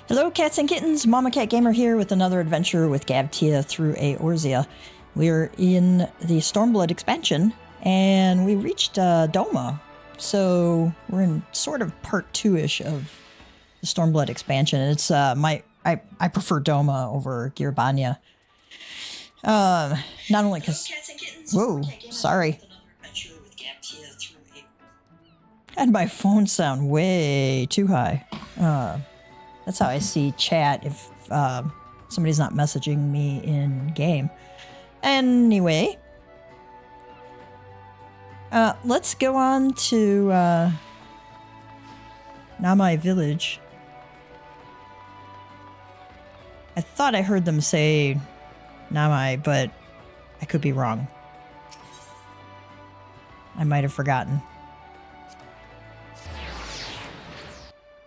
Hello cats and kittens, Mamacatgamer here with another adventure with Tia through Eorzea. We're in the Stormblood expansion and we reached Doma. So we're in sort of part 2-ish of the Stormblood expansion. It's I prefer Doma over Gyr Abania. Not only because whoa, sorry. Had my phone sound way too high. That's how I see chat if somebody's not messaging me in game. Anyway, let's go on to Namai village. I thought I heard them say Namai, but I could be wrong. I might have forgotten.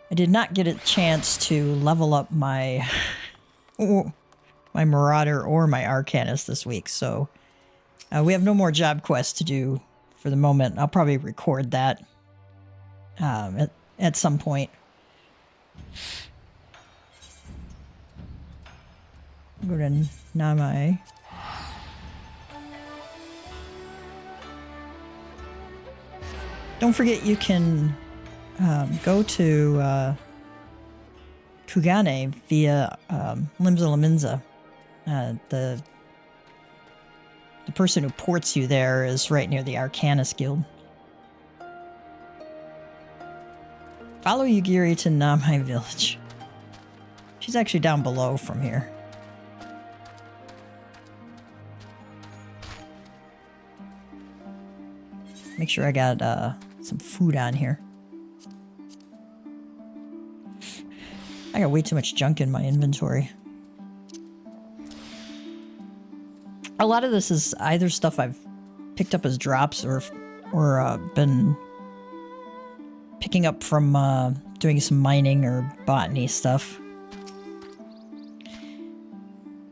I did not get a chance to level up my my Marauder or my Arcanist this week, so we have no more job quests to do for the moment. I'll probably record that at some point. Go to Namai. Don't forget you can go to Kugane via Limsa Laminza. The person who ports you there is right near the Arcanist Guild. Follow Yugiri to Namai village. She's actually down below from here. Make sure I got some food on here. I got way too much junk in my inventory. A lot of this is either stuff I've picked up as drops or been picking up from doing some mining or botany stuff.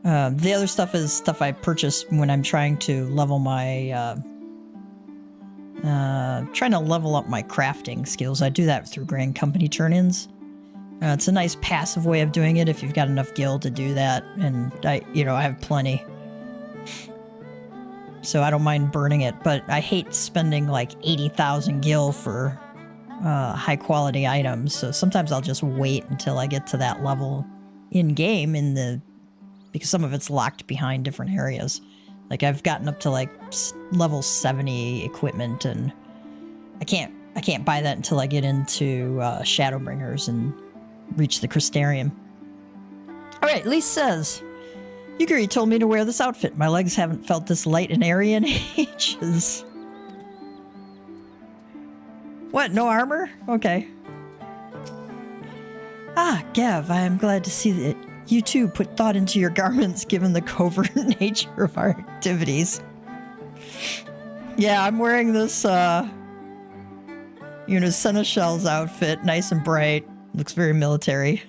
The other stuff is stuff I purchased when I'm trying to level my trying to level up my crafting skills. I do that through Grand Company turn-ins. It's a nice passive way of doing it if you've got enough gil to do that, and I have plenty. So I don't mind burning it, but I hate spending like 80,000 gil for high quality items. So sometimes I'll just wait until I get to that level in game because some of it's locked behind different areas. Like I've gotten up to like level 70 equipment, and I can't buy that until I get into Shadowbringers and reach the Crystarium. Alright, Lise says, Yugiri told me to wear this outfit. My legs haven't felt this light and airy in ages. What, no armor? Okay. Ah, Gav, I am glad to see that you too put thought into your garments given the covert nature of our activities. Yeah, I'm wearing this, Seneschal's outfit, nice and bright. Looks very military.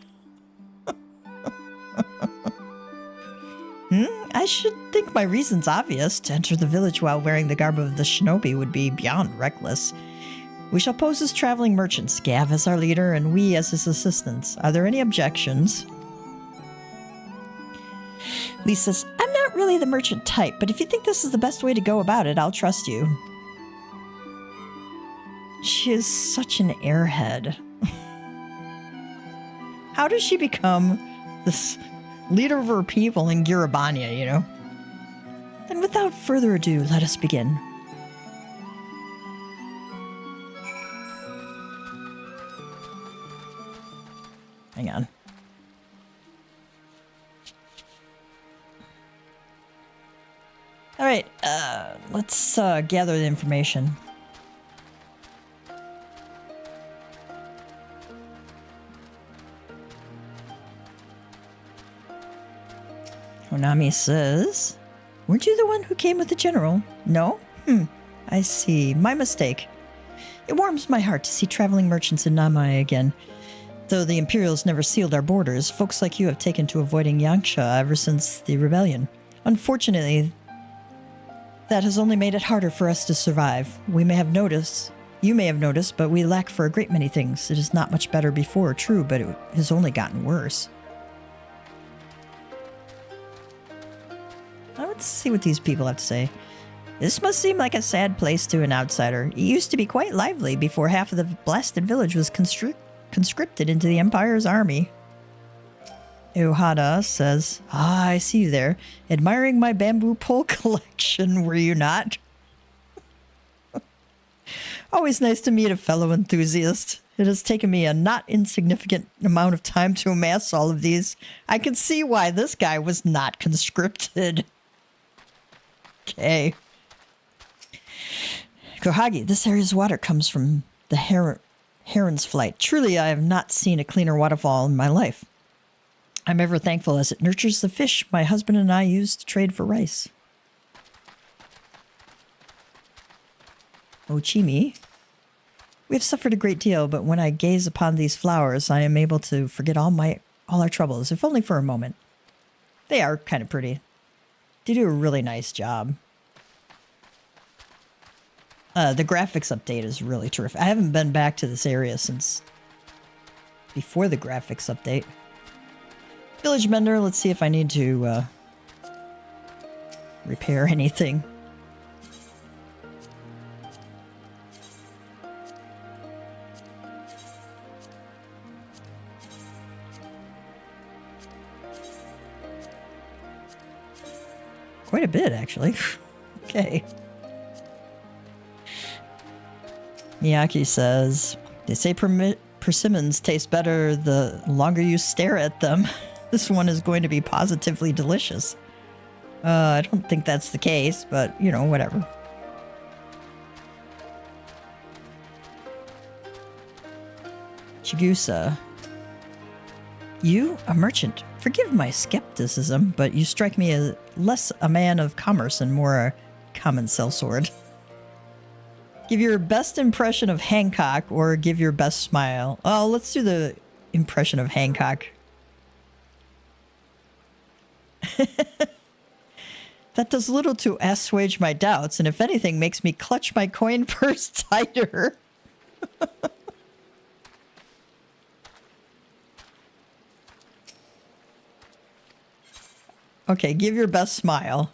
I should think my reason's obvious. To enter the village while wearing the garb of the shinobi would be beyond reckless. We shall pose as traveling merchants, Gav as our leader, and we as his assistants. Are there any objections? Lisa says, I'm not really the merchant type, but if you think this is the best way to go about it, I'll trust you. She is such an airhead. How does she become this leader of her people in Gyr Abania, you know? And without further ado, let us begin. Hang on. Alright, let's gather the information. Konami says, weren't you the one who came with the general? No? I see. My mistake. It warms my heart to see traveling merchants in Namai again. Though the Imperials never sealed our borders, folks like you have taken to avoiding Yangsha ever since the rebellion. Unfortunately, that has only made it harder for us to survive. We may have noticed You may have noticed, but we lack for a great many things. It is not much better before, true, but it has only gotten worse. Let's see what these people have to say. This must seem like a sad place to an outsider. It used to be quite lively before half of the blasted village was conscripted into the Empire's army. Ohada says, "Ah, I see you there, admiring my bamboo pole collection, were you not?" Always nice to meet a fellow enthusiast. It has taken me a not insignificant amount of time to amass all of these. I can see why this guy was not conscripted. Okay. Kohagi, this area's water comes from the heron's flight. Truly, I have not seen a cleaner waterfall in my life. I'm ever thankful as it nurtures the fish my husband and I use to trade for rice. Ochimi. We have suffered a great deal, but when I gaze upon these flowers, I am able to forget all our troubles, if only for a moment. They are kind of pretty. They do a really nice job. The graphics update is really terrific. I haven't been back to this area since before the graphics update. Village Mender, let's see if I need to repair anything. Quite a bit, actually. Okay. Miyaki says, they say persimmons taste better the longer you stare at them. This one is going to be positively delicious. I don't think that's the case, but, you know, whatever. Chigusa. You, a merchant. Forgive my skepticism, but you strike me as less a man of commerce and more a common sellsword. Give your best impression of Hancock or give your best smile. Oh, let's do the impression of Hancock. That does little to assuage my doubts, and if anything, makes me clutch my coin purse tighter. Okay, give your best smile.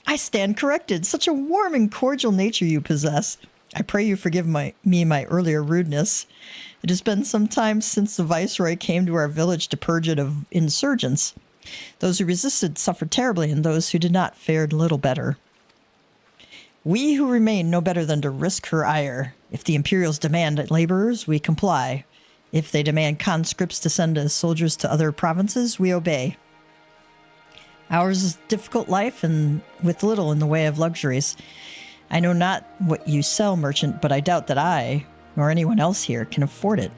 I stand corrected. Such a warm and cordial nature you possess. I pray you forgive me my earlier rudeness. It has been some time since the Viceroy came to our village to purge it of insurgents. Those who resisted suffered terribly, and those who did not fared little better. We who remain know better than to risk her ire. If the Imperials demand laborers, we comply. If they demand conscripts to send as soldiers to other provinces, we obey. Ours is a difficult life, and with little in the way of luxuries. I know not what you sell, merchant, but I doubt that I, nor anyone else here, can afford it.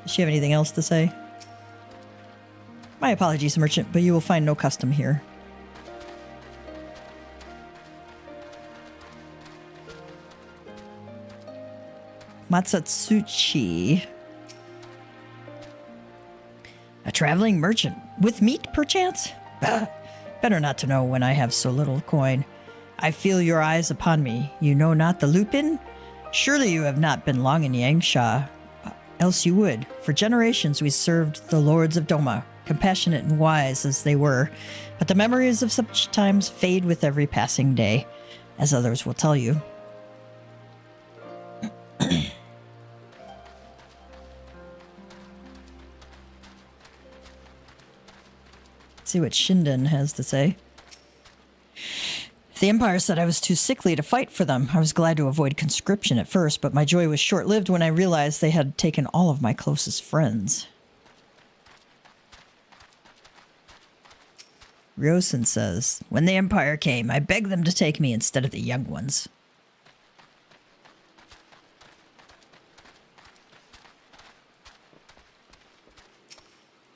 Does she have anything else to say? My apologies, merchant, but you will find no custom here. Matsatsuchi. A traveling merchant. With meat, perchance? Better not to know when I have so little coin. I feel your eyes upon me. You know not the Lupin? Surely you have not been long in Yangsha. Else you would. For generations we served the lords of Doma, compassionate and wise as they were. But the memories of such times fade with every passing day, as others will tell you. See what Shinden has to say. The Empire said I was too sickly to fight for them. I was glad to avoid conscription at first, but my joy was short-lived when I realized they had taken all of my closest friends. Ryosen says, when the Empire came, I begged them to take me instead of the young ones.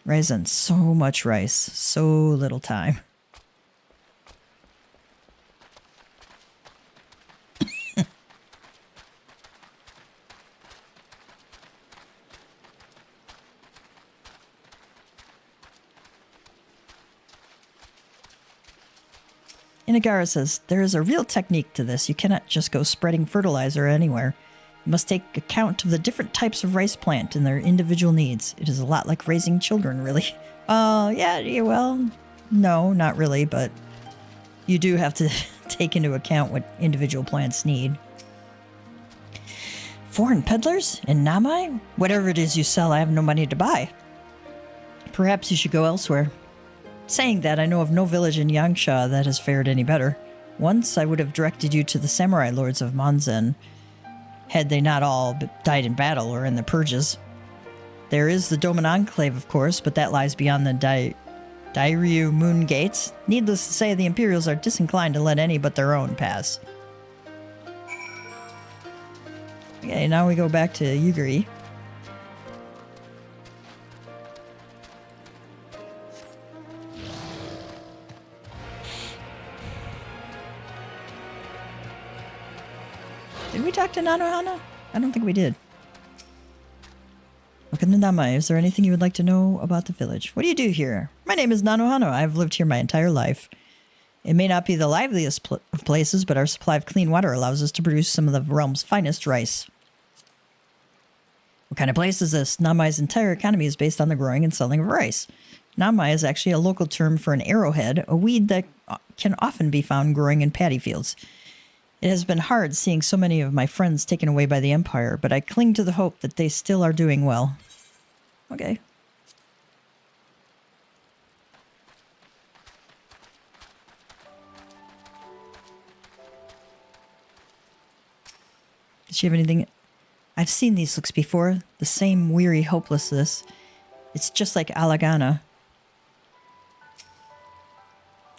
Raisin, so much rice, so little time. Inagara says, there is a real technique to this. You cannot just go spreading fertilizer anywhere. You must take account of the different types of rice plant and their individual needs. It is a lot like raising children, really. Yeah, well, no, not really, but you do have to take into account what individual plants need. Foreign peddlers in Namai? Whatever it is you sell, I have no money to buy. Perhaps you should go elsewhere. Saying that, I know of no village in Yangsha that has fared any better. Once I would have directed you to the samurai lords of Monzen, had they not all died in battle or in the purges. There is the Doman Enclave, of course, but that lies beyond the Dairyu Moon Gates. Needless to say, the Imperials are disinclined to let any but their own pass. Okay, now we go back to Yugiri. Did we talk to Nanohana? I don't think we did. Welcome to Namai. Is there anything you would like to know about the village? What do you do here? My name is Nanohana. I've lived here my entire life. It may not be the liveliest of places, but our supply of clean water allows us to produce some of the realm's finest rice. What kind of place is this? Namai's entire economy is based on the growing and selling of rice. Namai is actually a local term for an arrowhead, a weed that can often be found growing in paddy fields. It has been hard seeing so many of my friends taken away by the Empire, but I cling to the hope that they still are doing well. Okay. Does she have anything? I've seen these looks before. The same weary hopelessness. It's just like Alagana.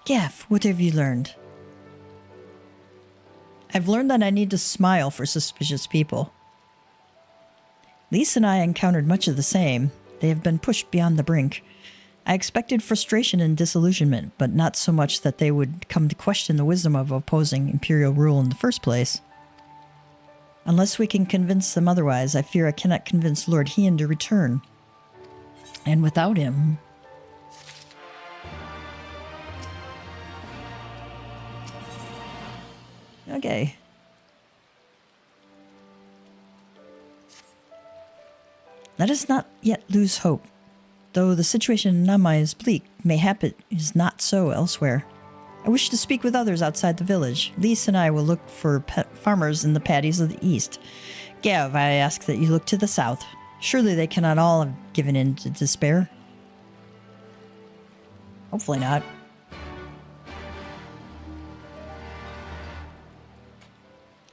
Gaff, what have you learned? I've learned that I need to smile for suspicious people. Lise and I encountered much of the same. They have been pushed beyond the brink. I expected frustration and disillusionment, but not so much that they would come to question the wisdom of opposing imperial rule in the first place. Unless we can convince them otherwise, I fear I cannot convince Lord Hien to return. And without him... Okay. Let us not yet lose hope. Though the situation in Namai is bleak, mayhap it is not so elsewhere. I wish to speak with others outside the village. Lise and I will look for farmers in the paddies of the east. Gav, I ask that you look to the south. Surely they cannot all have given in to despair. Hopefully not.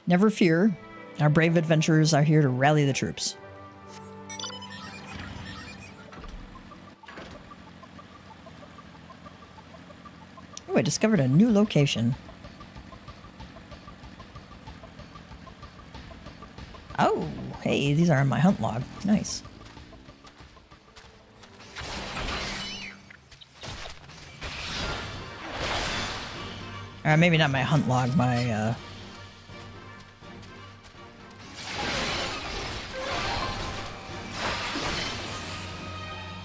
Never fear. Our brave adventurers are here to rally the troops. Oh, I discovered a new location. Oh, hey, these are on my hunt log. Nice. Maybe not my hunt log, my,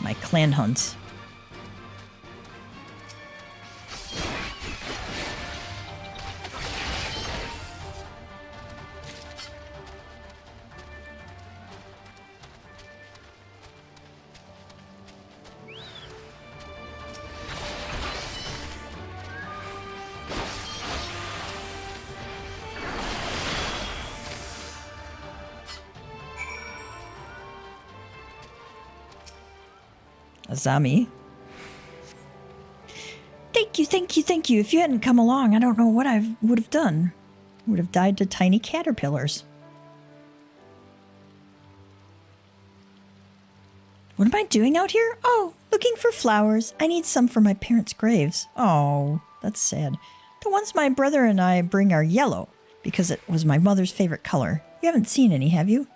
my clan hunts. Azami. Thank you, thank you, thank you. If you hadn't come along, I don't know what I would have done. I would have died to tiny caterpillars. What am I doing out here? Oh, looking for flowers. I need some for my parents' graves. Oh, that's sad. The ones my brother and I bring are yellow, because it was my mother's favorite color. You haven't seen any, have you?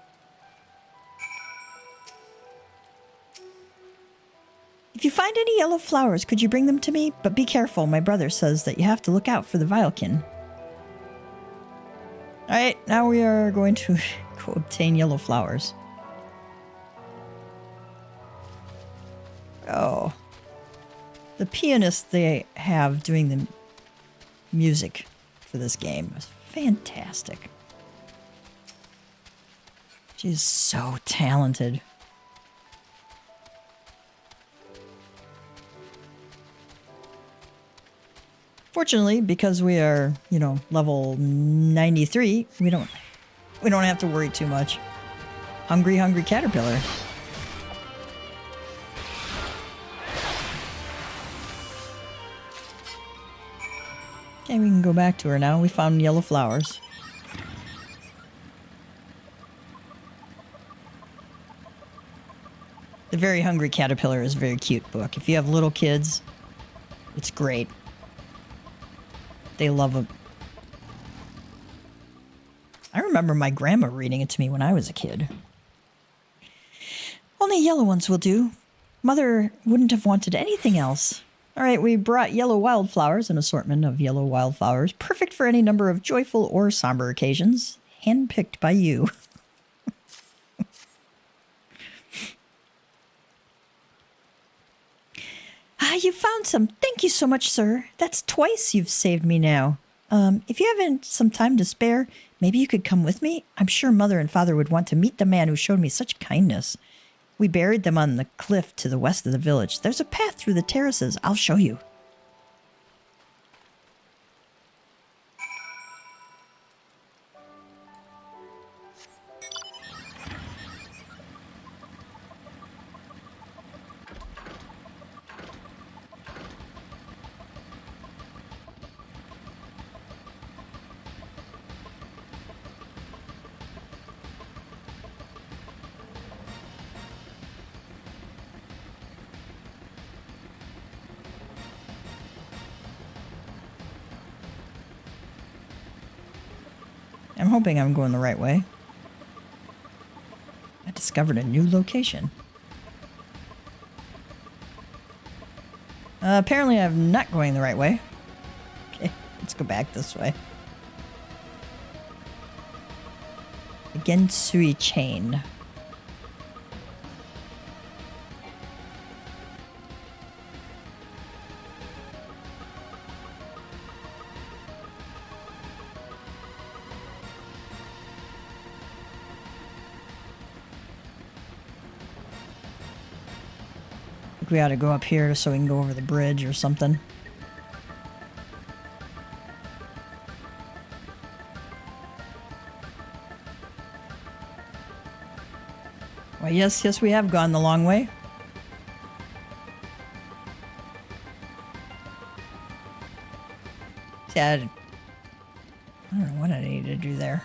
If you find any yellow flowers, could you bring them to me? But be careful, my brother says that you have to look out for the Vilekin. Alright, now we are going to go obtain yellow flowers. Oh. The pianist they have doing the music for this game. It was fantastic. She's so talented. Fortunately, because we are, you know, level 93, we don't have to worry too much. Hungry, hungry caterpillar. Okay, we can go back to her now. We found yellow flowers. The Very Hungry Caterpillar is a very cute book. If you have little kids, it's great. They love them. I remember my grandma reading it to me when I was a kid. Only yellow ones will do. Mother wouldn't have wanted anything else. All right, we brought yellow wildflowers, an assortment of yellow wildflowers, perfect for any number of joyful or somber occasions, handpicked by you. Ah, you found some. Thank you so much, sir. That's twice you've saved me now. If you haven't some time to spare, maybe you could come with me? I'm sure Mother and Father would want to meet the man who showed me such kindness. We buried them on the cliff to the west of the village. There's a path through the terraces. I'll show you. I'm hoping I'm going the right way. I discovered a new location. Apparently I'm not going the right way. Okay, let's go back this way. The Gensui chain. We ought to go up here so we can go over the bridge or something. Well, yes, we have gone the long way. See, I don't know what I need to do there.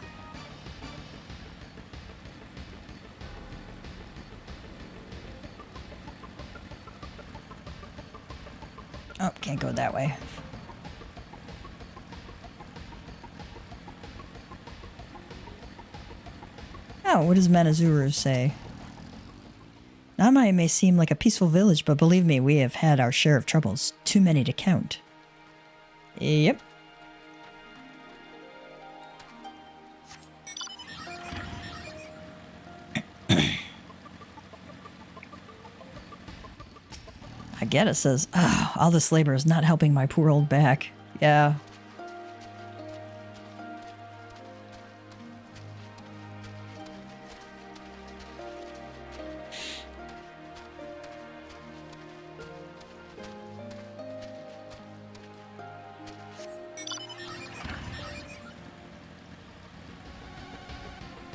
Oh, can't go that way. Oh, what does Manazuru say? Namai may seem like a peaceful village, but believe me, we have had our share of troubles. Too many to count. Yep. I get it says, oh, all this labor is not helping my poor old back. Yeah.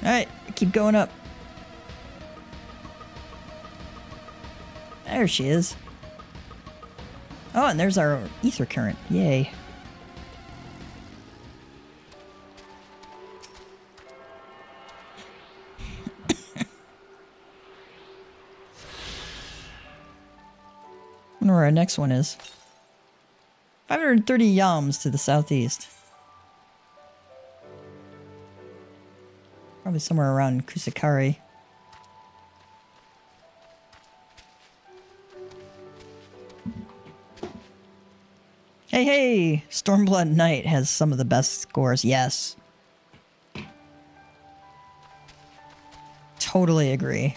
Alright, keep going up. There she is. Oh, and there's our ether current. Yay. I wonder where our next one is. 530 yams to the southeast. Probably somewhere around Kusakari. Hey, hey! Stormblood Knight has some of the best scores. Yes. Totally agree.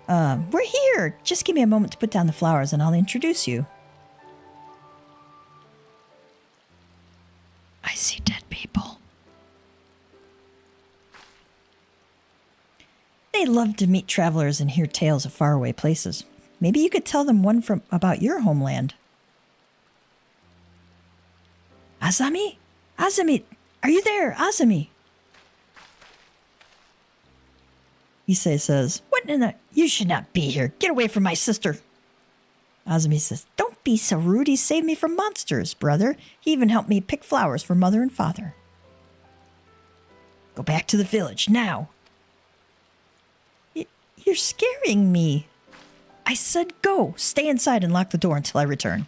We're here. Just give me a moment to put down the flowers and I'll introduce you. I see dead people. They love to meet travelers and hear tales of faraway places. Maybe you could tell them one about your homeland. Azami? Azami! Are you there, Azami? Issei says, what in the... You should not be here. Get away from my sister. Azami says, don't be so rude. He saved me from monsters, brother. He even helped me pick flowers for mother and father. Go back to the village, now. You're scaring me. I said go. Stay inside and lock the door until I return.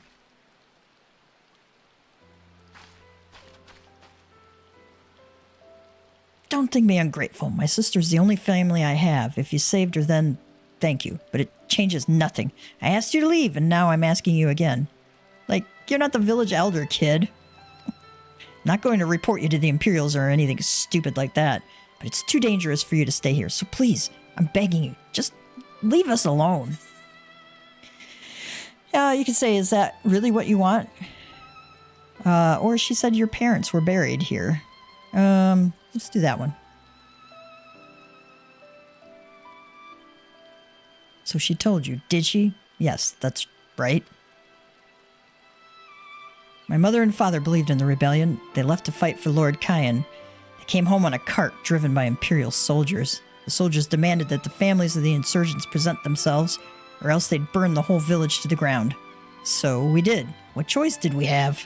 Don't think me ungrateful. My sister's the only family I have. If you saved her, then thank you. But it changes nothing. I asked you to leave, and now I'm asking you again. Like, you're not the village elder, kid. Not going to report you to the Imperials or anything stupid like that. But it's too dangerous for you to stay here. So please, I'm begging you, just leave us alone. You could say, is that really what you want? Or she said your parents were buried here. Let's do that one. So she told you, did she? Yes, that's right. My mother and father believed in the rebellion. They left to fight for Lord Kyan. They came home on a cart driven by Imperial soldiers. The soldiers demanded that the families of the insurgents present themselves, or else they'd burn the whole village to the ground. So we did. What choice did we have?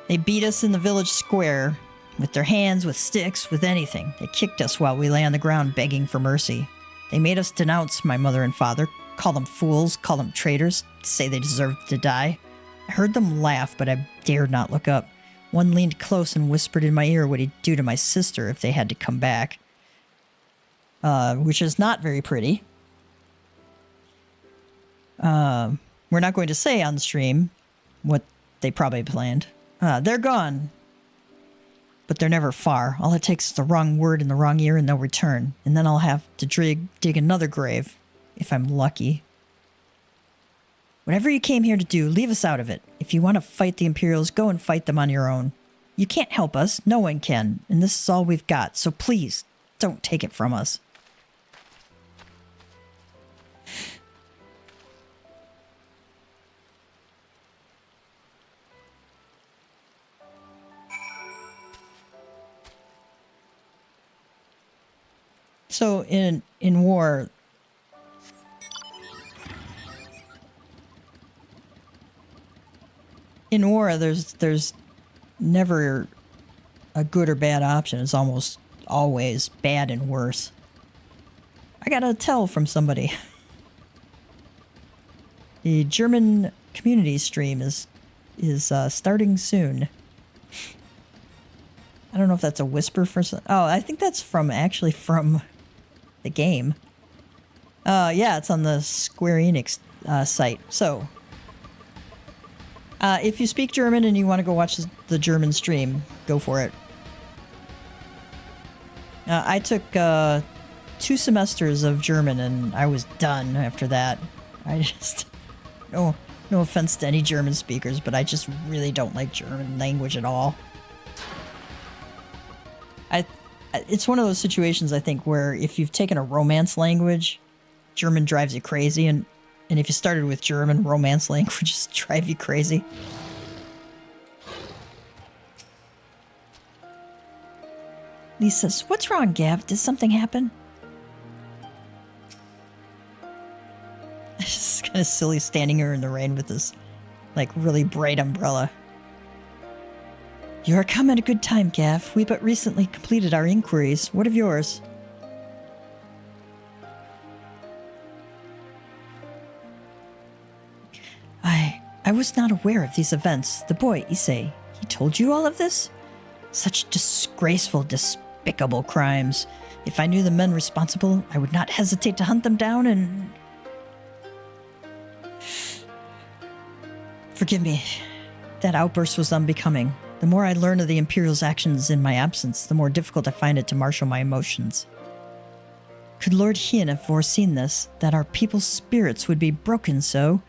They beat us in the village square, with their hands, with sticks, with anything. They kicked us while we lay on the ground begging for mercy. They made us denounce my mother and father, call them fools, call them traitors, say they deserved to die. I heard them laugh, but I dared not look up. One leaned close and whispered in my ear what he'd do to my sister if they had to come back. Which is not very pretty. We're not going to say on stream what they probably planned. They're gone. But they're never far. All it takes is the wrong word in the wrong ear and they'll return. And then I'll have to dig another grave, if I'm lucky. Whatever you came here to do, leave us out of it. If you want to fight the Imperials, go and fight them on your own. You can't help us. No one can. And this is all we've got. So please, don't take it from us. So in war, there's never a good or bad option. It's almost always bad and worse. I got a tell from somebody. The German community stream is starting soon. I don't know if that's a whisper for some... Oh, I think that's from the game. Yeah, it's on the Square Enix site. So, if you speak German and you want to go watch the German stream, go for it. I took 2 semesters of German and I was done after that. I just... No offense to any German speakers, but I just really don't like German language at all. It's one of those situations, I think, where if you've taken a romance language, German drives you crazy, and if you started with German, romance languages drive you crazy. Lisa says, what's wrong, Gav? Did something happen? It's just kind of silly standing here in the rain with this, like, really bright umbrella. You are come at a good time, Gav. We but recently completed our inquiries. What of yours? I was not aware of these events. The boy, Issei, he told you all of this? Such disgraceful, despicable crimes. If I knew the men responsible, I would not hesitate to hunt them down and... Forgive me. That outburst was unbecoming. The more I learn of the Imperial's actions in my absence, the more difficult I find it to marshal my emotions. Could Lord Hien have foreseen this, that our people's spirits would be broken so?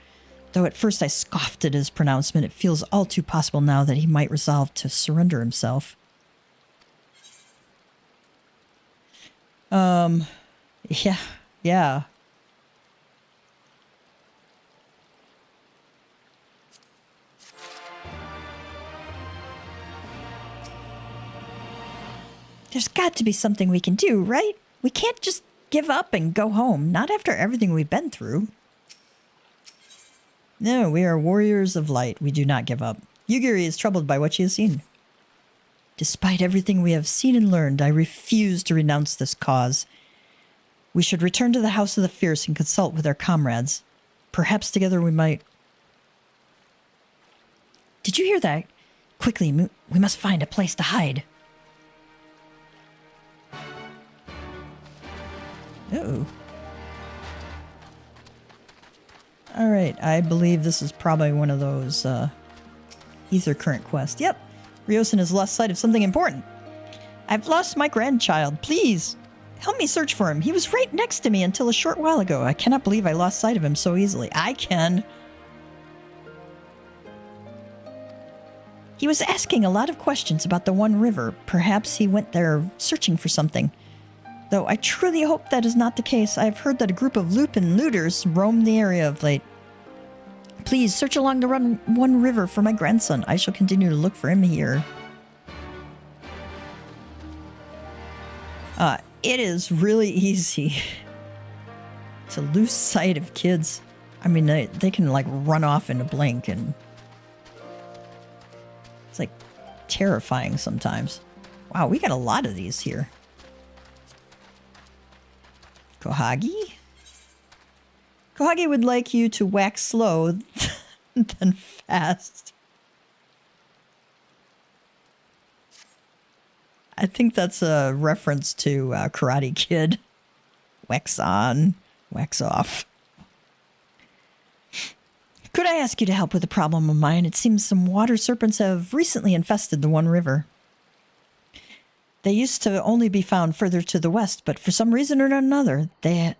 Though at first I scoffed at his pronouncement, it feels all too possible now that he might resolve to surrender himself. Yeah. There's got to be something we can do, right? We can't just give up and go home, not after everything we've been through. No, we are warriors of light. We do not give up. Yugiri is troubled by what she has seen. Despite everything we have seen and learned, I refuse to renounce this cause. We should return to the House of the Fierce and consult with our comrades. Perhaps together we might... Did you hear that? Quickly, we must find a place to hide. Uh-oh. Alright, I believe this is probably one of those ether current quests. Yep, Ryosen has lost sight of something important. I've lost my grandchild. Please, help me search for him. He was right next to me until a short while ago. I cannot believe I lost sight of him so easily. I can. He was asking a lot of questions about the One River. Perhaps he went there searching for something. Though I truly hope that is not the case. I have heard that a group of Lupin looters roam the area of late. Please search along the One River for my grandson. I shall continue to look for him here. It is really easy to lose sight of kids. I mean, they can like run off in a blink, and it's like terrifying sometimes. Wow, we got a lot of these here. Kohagi? Kohagi would like you to wax slow, then fast. I think that's a reference to Karate Kid. Wax on, wax off. Could I ask you to help with a problem of mine? It seems some water serpents have recently infested the One River. They used to only be found further to the west, but for some reason or another,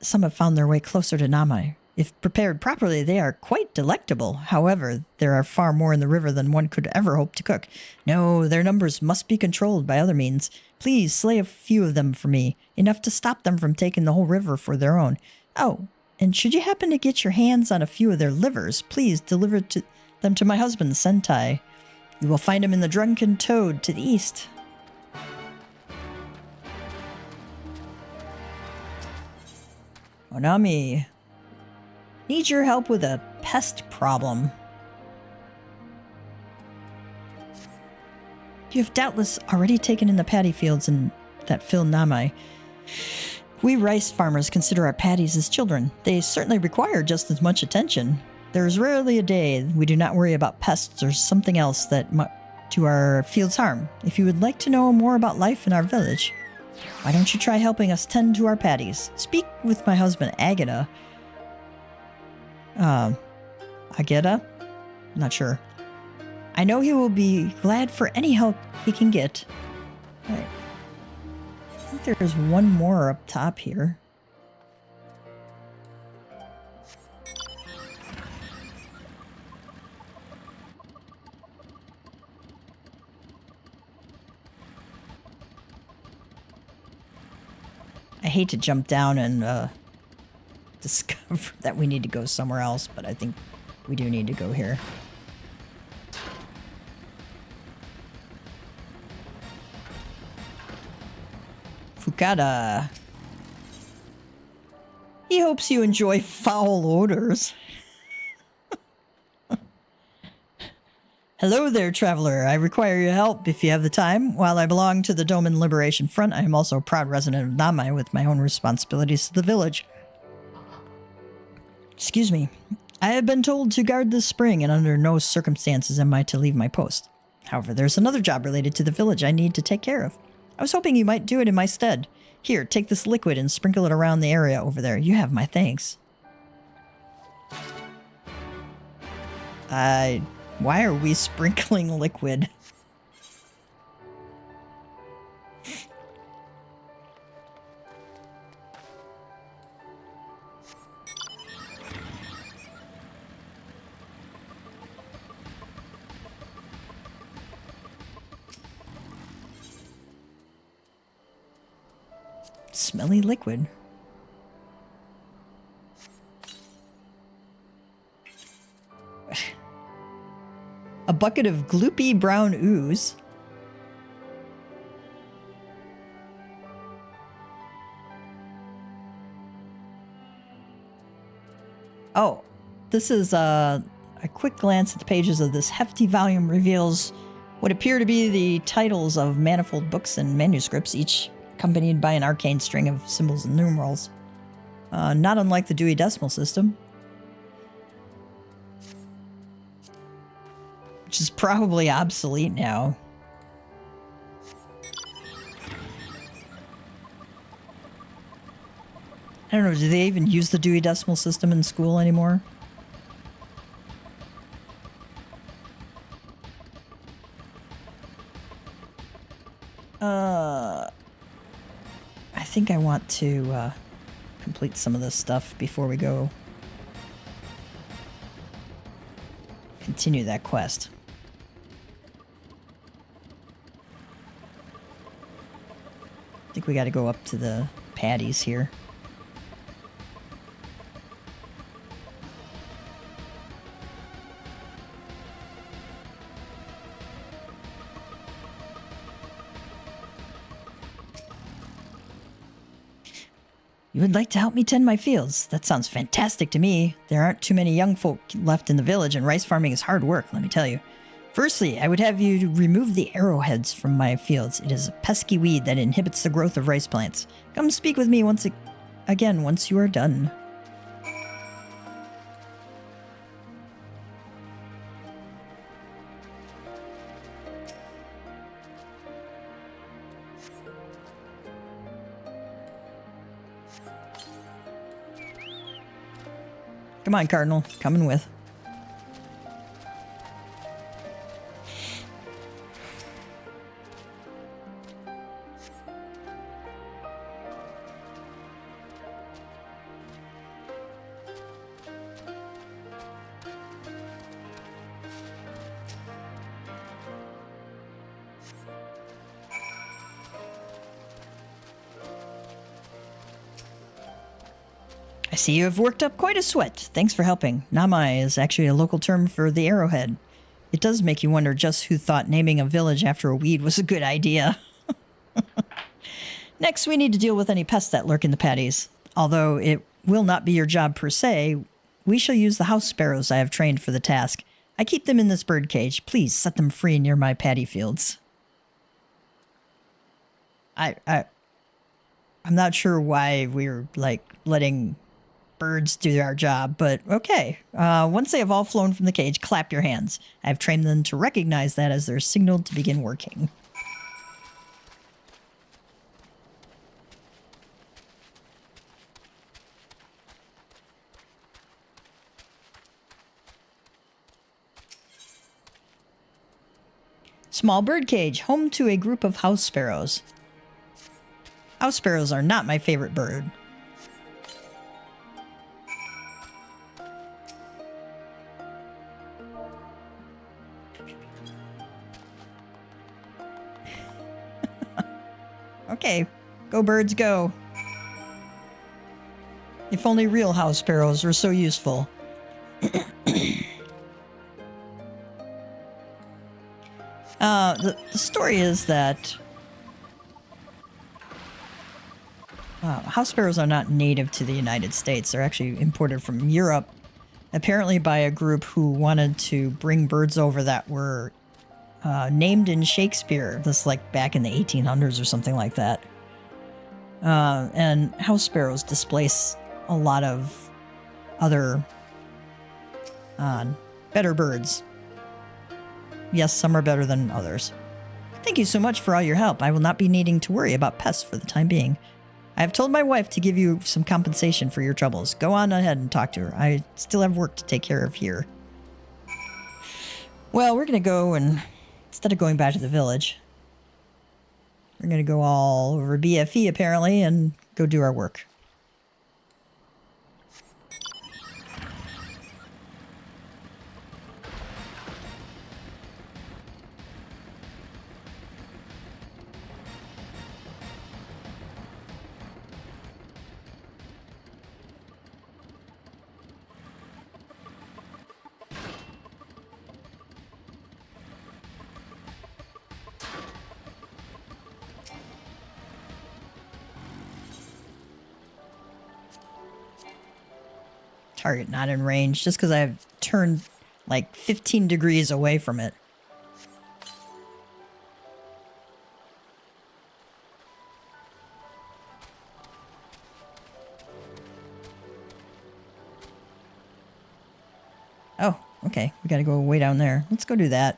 some have found their way closer to Namai. If prepared properly, they are quite delectable. However, there are far more in the river than one could ever hope to cook. No, their numbers must be controlled by other means. Please slay a few of them for me, enough to stop them from taking the whole river for their own. Oh, and should you happen to get your hands on a few of their livers, please deliver them to my husband, Sentai. You will find him in the Drunken Toad to the east. Onami, need your help with a pest problem. You have doubtless already taken in the paddy fields that fill Namai. We rice farmers consider our paddies as children. They certainly require just as much attention. There is rarely a day we do not worry about pests or something else that to our fields harm. If you would like to know more about life in our village, why don't you try helping us tend to our paddies? Speak with my husband, Agata. Agata? Not sure. I know he will be glad for any help he can get. All right. I think there's one more up top here. I hate to jump down and discover that we need to go somewhere else, but I think we do need to go here. Fukada. He hopes you enjoy foul odors. Hello there, traveler. I require your help if you have the time. While I belong to the Doman Liberation Front, I am also a proud resident of Namai with my own responsibilities to the village. Excuse me. I have been told to guard this spring, and under no circumstances am I to leave my post. However, there's another job related to the village I need to take care of. I was hoping you might do it in my stead. Here, take this liquid and sprinkle it around the area over there. You have my thanks. Why are we sprinkling liquid? Smelly liquid. A bucket of gloopy brown ooze. Oh, this is a quick glance at the pages of this hefty volume reveals what appear to be the titles of manifold books and manuscripts, each accompanied by an arcane string of symbols and numerals. Not unlike the Dewey Decimal System. Which is probably obsolete now. I don't know, do they even use the Dewey Decimal System in school anymore? I think I want to complete some of this stuff before we go continue that quest. I think we got to go up to the patties here. You would like to help me tend my fields? That sounds fantastic to me. There aren't too many young folk left in the village, and rice farming is hard work, let me tell you. Firstly, I would have you remove the arrowheads from my fields. It is a pesky weed that inhibits the growth of rice plants. Come speak with me once you are done. Come on, Cardinal. Coming with. I see you have worked up quite a sweat. Thanks for helping. Namai is actually a local term for the arrowhead. It does make you wonder just who thought naming a village after a weed was a good idea. Next, we need to deal with any pests that lurk in the patties. Although it will not be your job per se, we shall use the house sparrows I have trained for the task. I keep them in this bird cage. Please set them free near my paddy fields. I'm not sure why we're like letting birds do our job, but okay. Once they have all flown from the cage, clap your hands. I've trained them to recognize that as their signal to begin working. Small bird cage, home to a group of house sparrows. House sparrows are not my favorite bird. Okay, go birds, go. If only real house sparrows were so useful. The story is that house sparrows are not native to the United States. They're actually imported from Europe, apparently by a group who wanted to bring birds over that were named in Shakespeare. This is like back in the 1800s or something like that. And house sparrows displace a lot of other better birds. Yes, some are better than others. Thank you so much for all your help. I will not be needing to worry about pests for the time being. I have told my wife to give you some compensation for your troubles. Go on ahead and talk to her. I still have work to take care of here. Well, we're going to go and, instead of going back to the village, we're going to go all over BFE apparently and go do our work. Target not in range, just because I've turned like 15 degrees away from it. Oh, okay. We gotta go way down there. Let's go do that.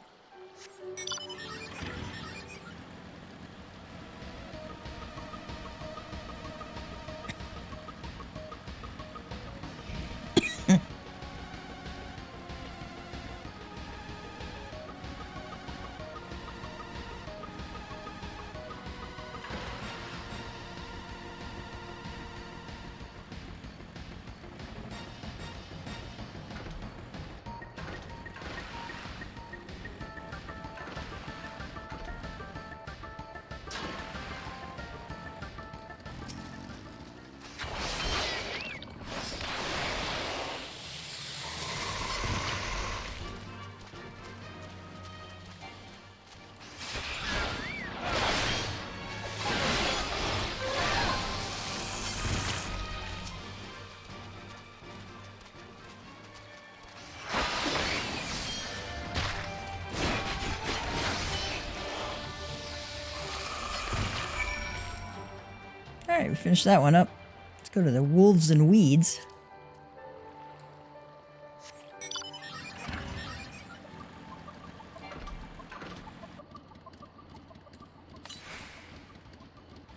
Alright, we finished that one up. Let's go to the Wolves and Weeds.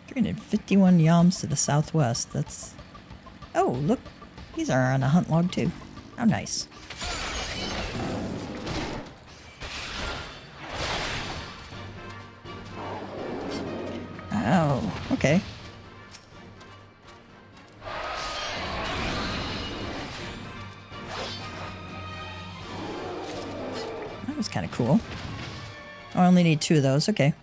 $351 yams to the southwest. That's... Oh, look. These are on a hunt log too. How nice. Oh, okay. That was kind of cool. Oh, I only need 2 of those. Okay.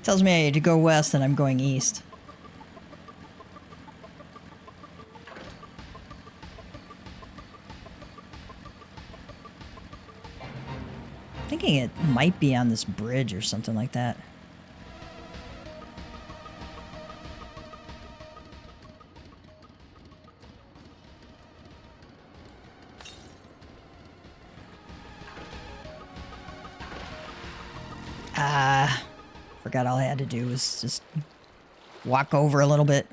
Tells me to go west and I'm going east. Thinking it might be on this bridge or something like that. Forgot all I had to do was just walk over a little bit.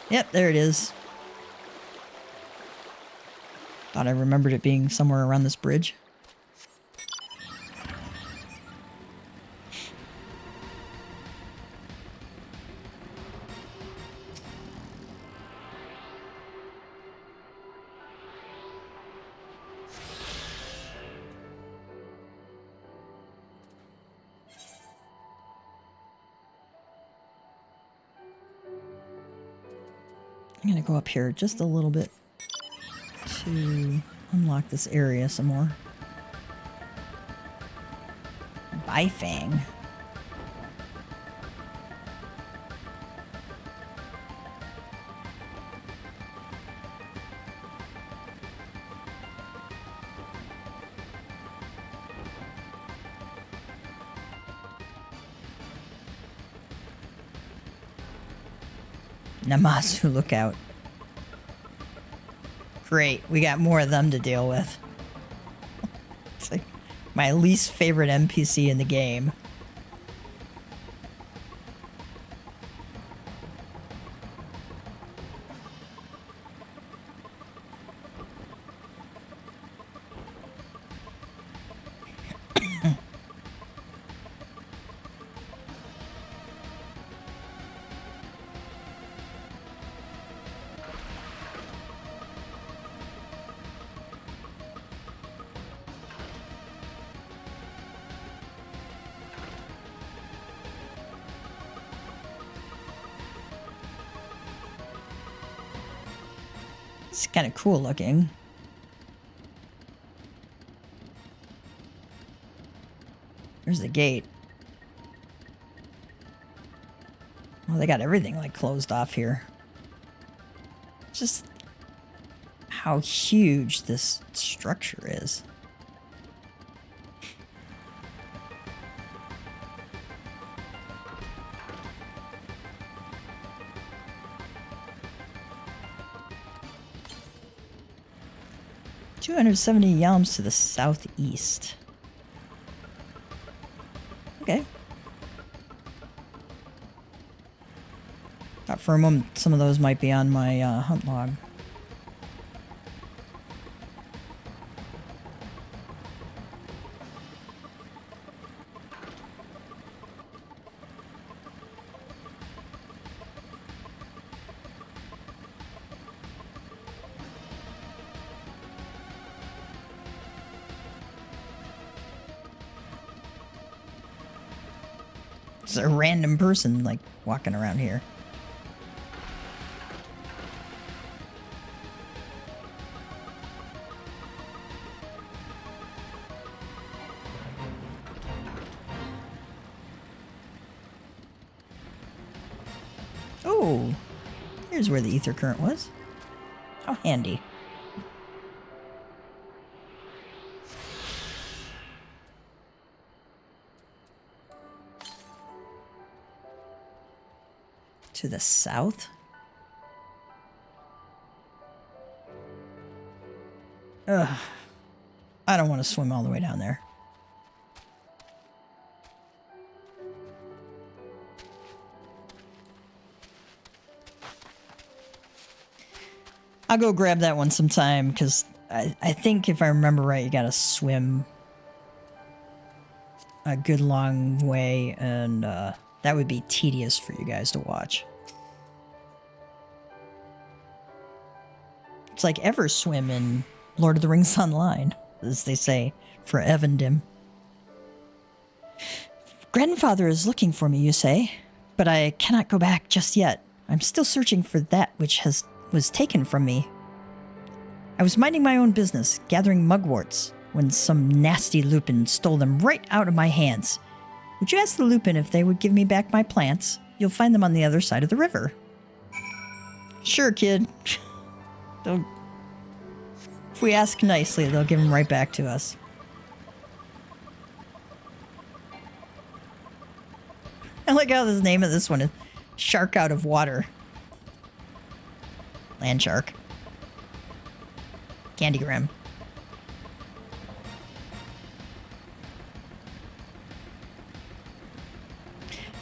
Yep, there it is. Thought I remembered it being somewhere around this bridge. I'm gonna go up here just a little bit to unlock this area some more. Bifang. Namazu lookout. Great, we got more of them to deal with. It's like my least favorite NPC in the game. It's kind of cool looking. There's the gate. Well, they got everything like closed off here. Just how huge this structure is. "270 yalms to the southeast." Okay. Thought for a moment some of those might be on my hunt log. There's a random person like walking around here. Oh, here's where the ether current was. How handy. To the south? Ugh. I don't want to swim all the way down there. I'll go grab that one sometime, because I think if I remember right, you gotta swim a good long way, and that would be tedious for you guys to watch. It's like Everswim in Lord of the Rings Online, as they say, for Evendim. "Grandfather is looking for me, you say, but I cannot go back just yet. I'm still searching for that which was taken from me. I was minding my own business, gathering mugworts, when some nasty lupin stole them right out of my hands. Would you ask the lupin if they would give me back my plants? You'll find them on the other side of the river." Sure, kid. If we ask nicely, they'll give them right back to us. I like how the name of this one is Shark Out of Water. Land shark. Candygram.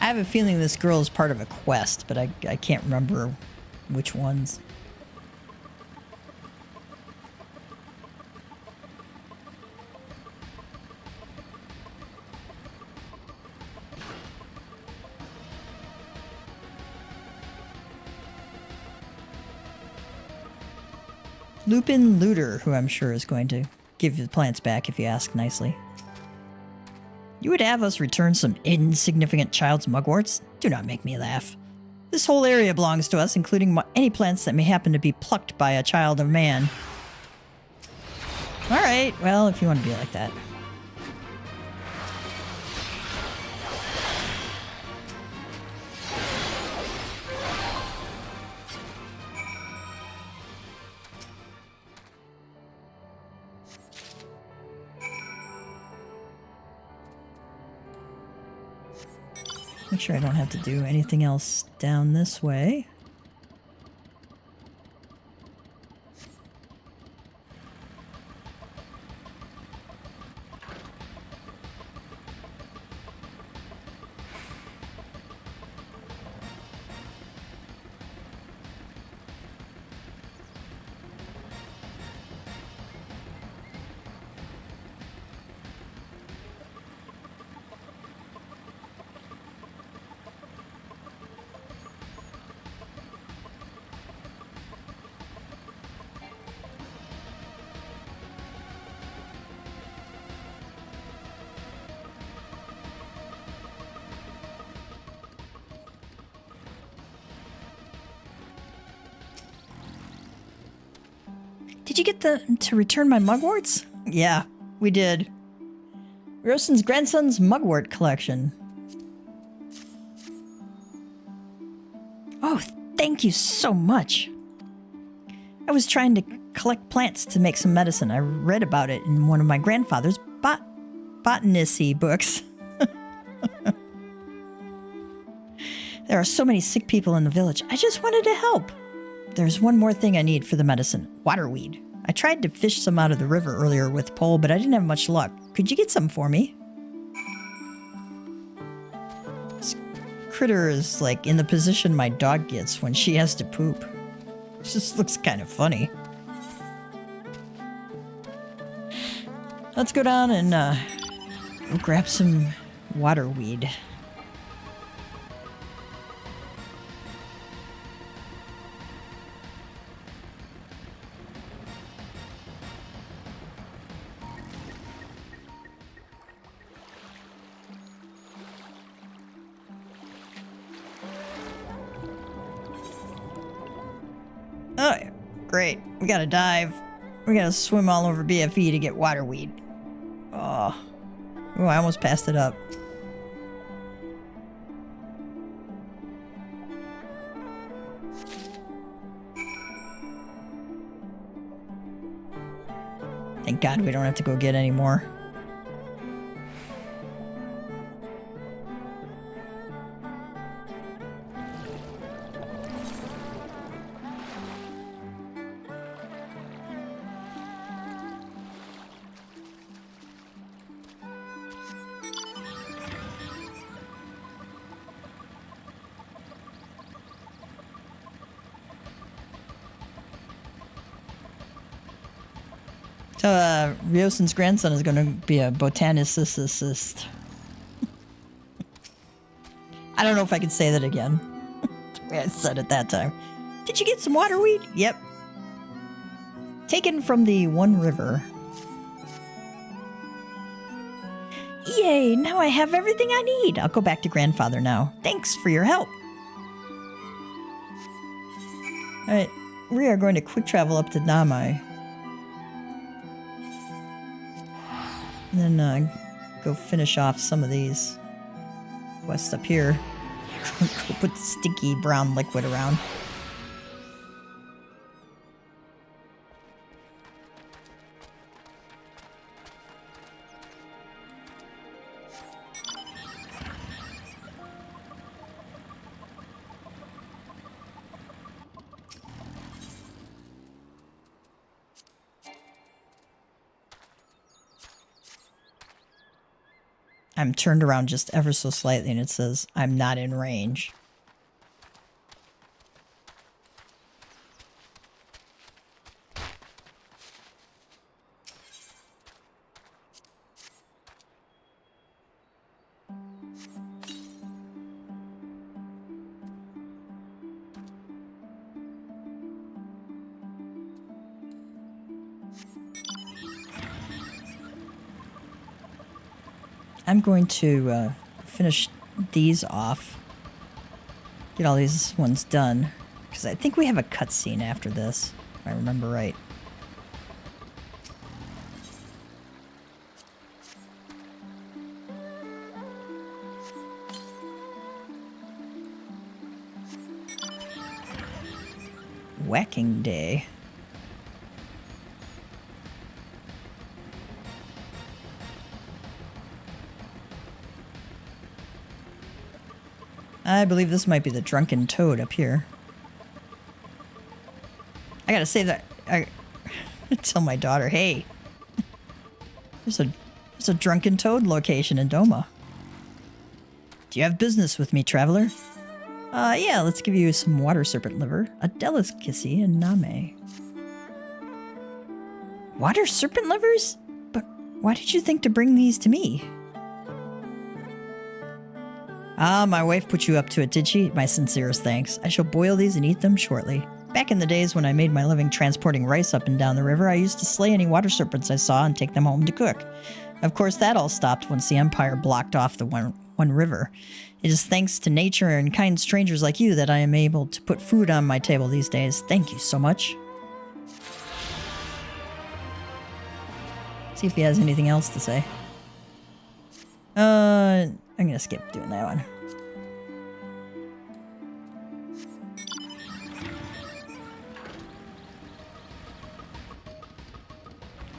I have a feeling this girl is part of a quest, but I can't remember which ones. Lupin Looter, who I'm sure is going to give you the plants back if you ask nicely. "You would have us return some insignificant child's mugworts? Do not make me laugh. This whole area belongs to us, including any plants that may happen to be plucked by a child of man." Alright, well, if you want to be like that. Make sure I don't have to do anything else down this way. Did you get to return my mugworts? Yeah, we did. Rosen's grandson's mugwort collection. Oh, thank you so much. I was trying to collect plants to make some medicine. I read about it in one of my grandfather's botanist-y books. There are so many sick people in the village. I just wanted to help. There's one more thing I need for the medicine. Waterweed. I tried to fish some out of the river earlier with pole, but I didn't have much luck. Could you get some for me? This critter is like in the position my dog gets when she has to poop. It just looks kind of funny. Let's go down and grab some waterweed. Oh, great. We gotta dive. We gotta swim all over BFE to get waterweed. Oh. Oh, I almost passed it up. Thank God we don't have to go get any more. So, Ryosen's grandson is going to be a botanicist. I don't know if I could say that again. The way I said it that time. Did you get some waterweed? Yep. Taken from the One River. Yay, now I have everything I need. I'll go back to grandfather now. Thanks for your help. Alright, we are going to quick travel up to Namai. And then go finish off some of these quests up here. Go put the sticky brown liquid around. I'm turned around just ever so slightly and it says, I'm not in range. I'm going to finish these off. Get all these ones done. Because I think we have a cutscene after this, if I remember right. Whacking Day. I believe this might be the drunken toad up here. I gotta say that I tell my daughter, hey, there's a drunken toad location in Doma. Do you have business with me, traveler? Yeah, let's give you some water serpent liver, a delicacy in Namai. Water serpent livers? But why did you think to bring these to me? Ah, my wife put you up to it, did she? My sincerest thanks. I shall boil these and eat them shortly. Back in the days when I made my living transporting rice up and down the river, I used to slay any water serpents I saw and take them home to cook. Of course, that all stopped once the Empire blocked off the one river. It is thanks to nature and kind strangers like you that I am able to put food on my table these days. Thank you so much. See if he has anything else to say. I'm gonna skip doing that one.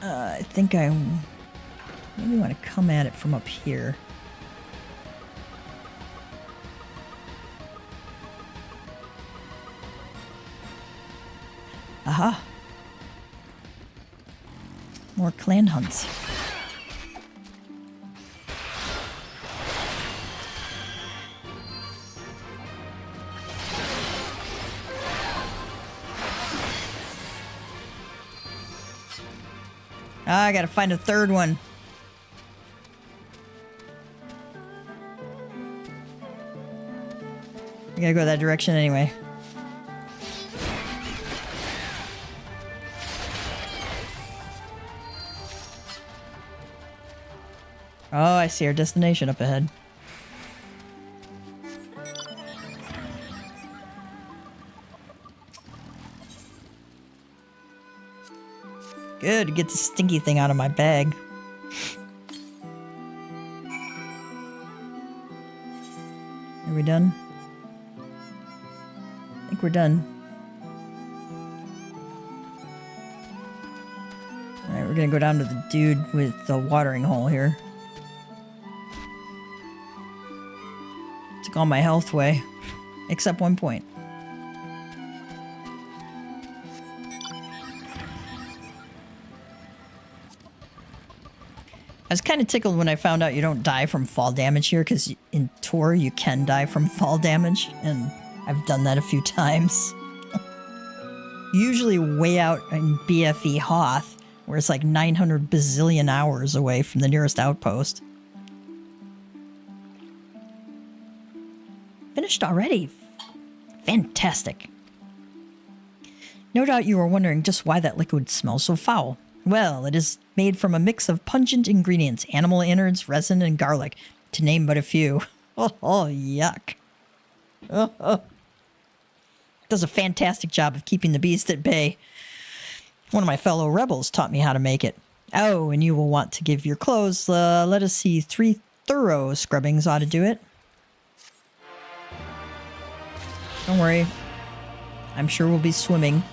I think I maybe want to come at it from up here. Aha. More clan hunts. I gotta find a third one. I gotta go that direction anyway. Oh, I see our destination up ahead. Good, get the stinky thing out of my bag. Are we done? I think we're done. Alright, we're gonna go down to the dude with the watering hole here. Took all my health away, except 1 point. I was kind of tickled when I found out you don't die from fall damage here, because in Tor you can die from fall damage, and I've done that a few times. Usually way out in BFE Hoth, where it's like 900 bazillion hours away from the nearest outpost. Finished already? Fantastic. No doubt you were wondering just why that liquid smells so foul. Well, it is made from a mix of pungent ingredients, animal innards, resin, and garlic, to name but a few. Oh, yuck. Oh. Does a fantastic job of keeping the beast at bay. One of my fellow rebels taught me how to make it. Oh, and you will want to give your clothes, let us see, 3 thorough scrubbings ought to do it. Don't worry. I'm sure we'll be swimming.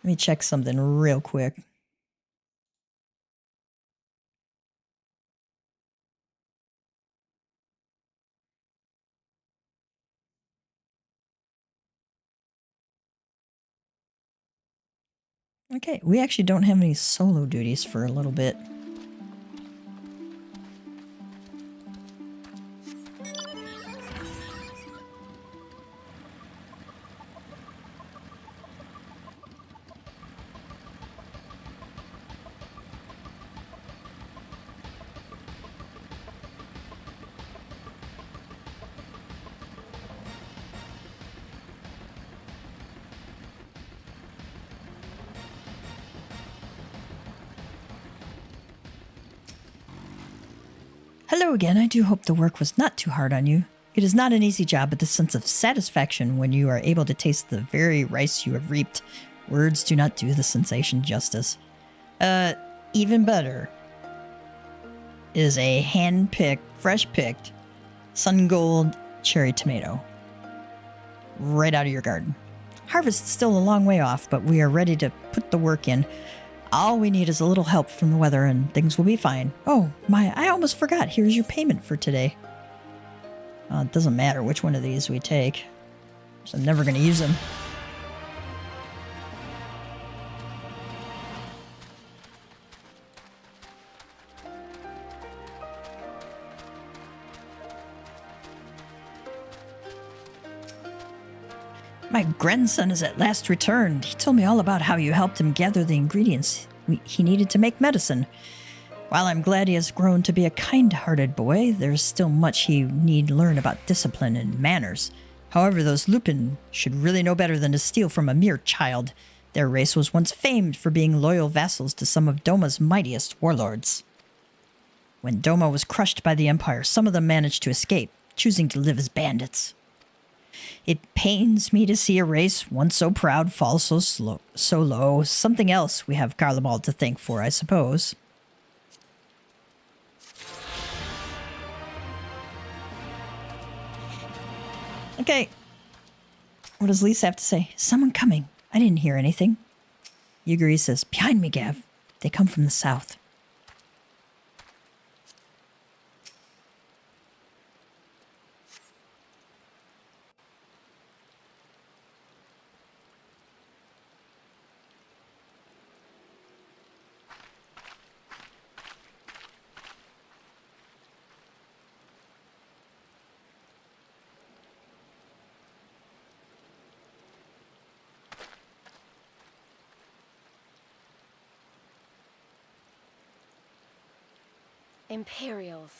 Let me check something real quick. Okay, we actually don't have any solo duties for a little bit. Hello again, I do hope the work was not too hard on you. It is not an easy job, but the sense of satisfaction when you are able to taste the very rice you have reaped. Words do not do the sensation justice. Even better is a hand-picked, fresh-picked, sun-gold cherry tomato. Right out of your garden. Harvest is still a long way off, but we are ready to put the work in. All we need is a little help from the weather and things will be fine. Oh, my, I almost forgot. Here's your payment for today. It doesn't matter which one of these we take, so I'm never going to use them. My grandson is at last returned. He told me all about how you helped him gather the ingredients he needed to make medicine. While I'm glad he has grown to be a kind-hearted boy, there's still much he need learn about discipline and manners. However, those Lupin should really know better than to steal from a mere child. Their race was once famed for being loyal vassals to some of Doma's mightiest warlords. When Doma was crushed by the Empire, some of them managed to escape, choosing to live as bandits. It pains me to see a race once so proud fall so low. Something else we have Garlemald to thank for, I suppose. Okay. What does Lisa have to say? Someone coming. I didn't hear anything. Yuguri says, behind me, Gav. They come from the south. Imperials.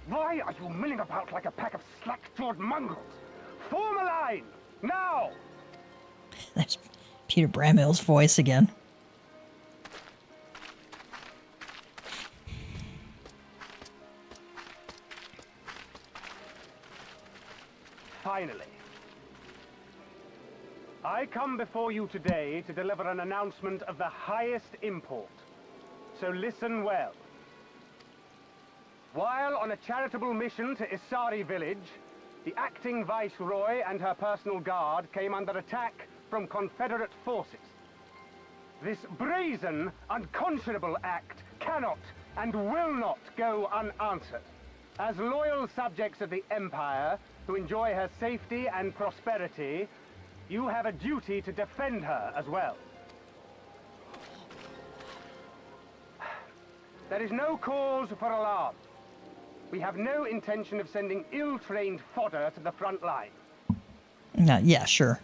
Why are you milling about like a pack of slack-jawed mongrels? Form a line! Now! That's Peter Bramill's voice again. Finally. I come before you today to deliver an announcement of the highest import. So listen well. While on a charitable mission to Isari village, the acting viceroy and her personal guard came under attack from Confederate forces. This brazen, unconscionable act cannot and will not go unanswered. As loyal subjects of the Empire who enjoy her safety and prosperity, you have a duty to defend her as well. There is no cause for alarm. We have no intention of sending ill-trained fodder to the front line. Yeah, sure.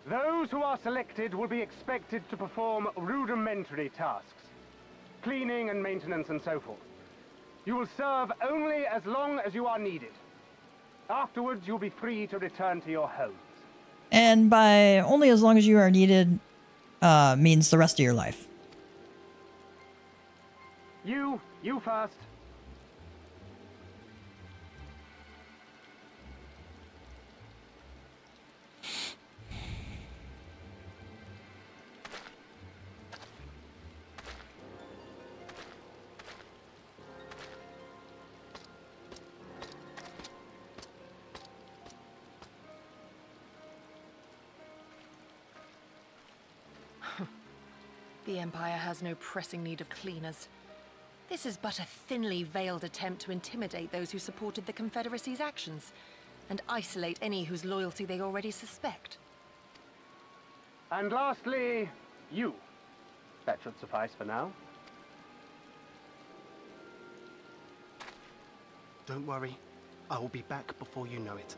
Those who are selected will be expected to perform rudimentary tasks. Cleaning and maintenance and so forth. You will serve only as long as you are needed. Afterwards, you'll be free to return to your homes. And by only as long as you are needed, means the rest of your life. You first. The Empire has no pressing need of cleaners. This is but a thinly veiled attempt to intimidate those who supported the Confederacy's actions, and isolate any whose loyalty they already suspect. And lastly, you. That should suffice for now. Don't worry, I will be back before you know it.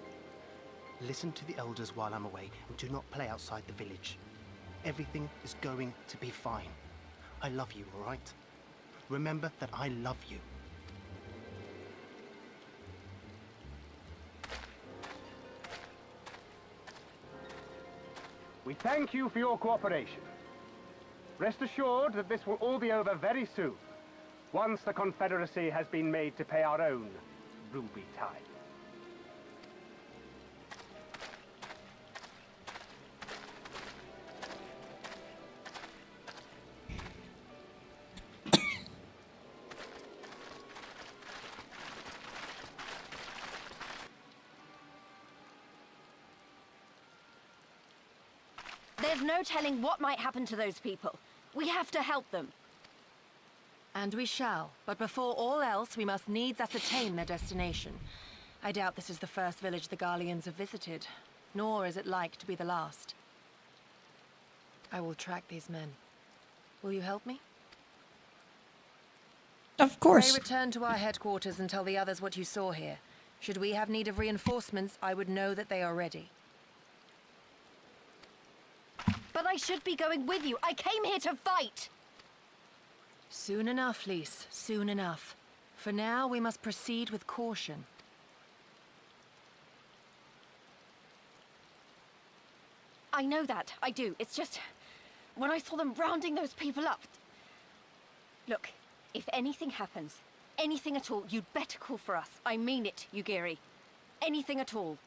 Listen to the elders while I'm away, and do not play outside the village. Everything is going to be fine. I love you, all right? Remember that I love you. We thank you for your cooperation. Rest assured that this will all be over very soon, once the Confederacy has been made to pay our own ruby tithe. There's no telling what might happen to those people. We have to help them. And we shall. But before all else, we must needs ascertain their destination. I doubt this is the first village the Garleans have visited, nor is it like to be the last. I will track these men. Will you help me? Of course. Pray return to our headquarters and tell the others what you saw here. Should we have need of reinforcements, I would know that they are ready. But I should be going with you. I came here to fight! Soon enough, Lise. Soon enough. For now, we must proceed with caution. I know that. I do. It's just... when I saw them rounding those people up... Look, if anything happens, anything at all, you'd better call for us. I mean it, Gyr. Anything at all.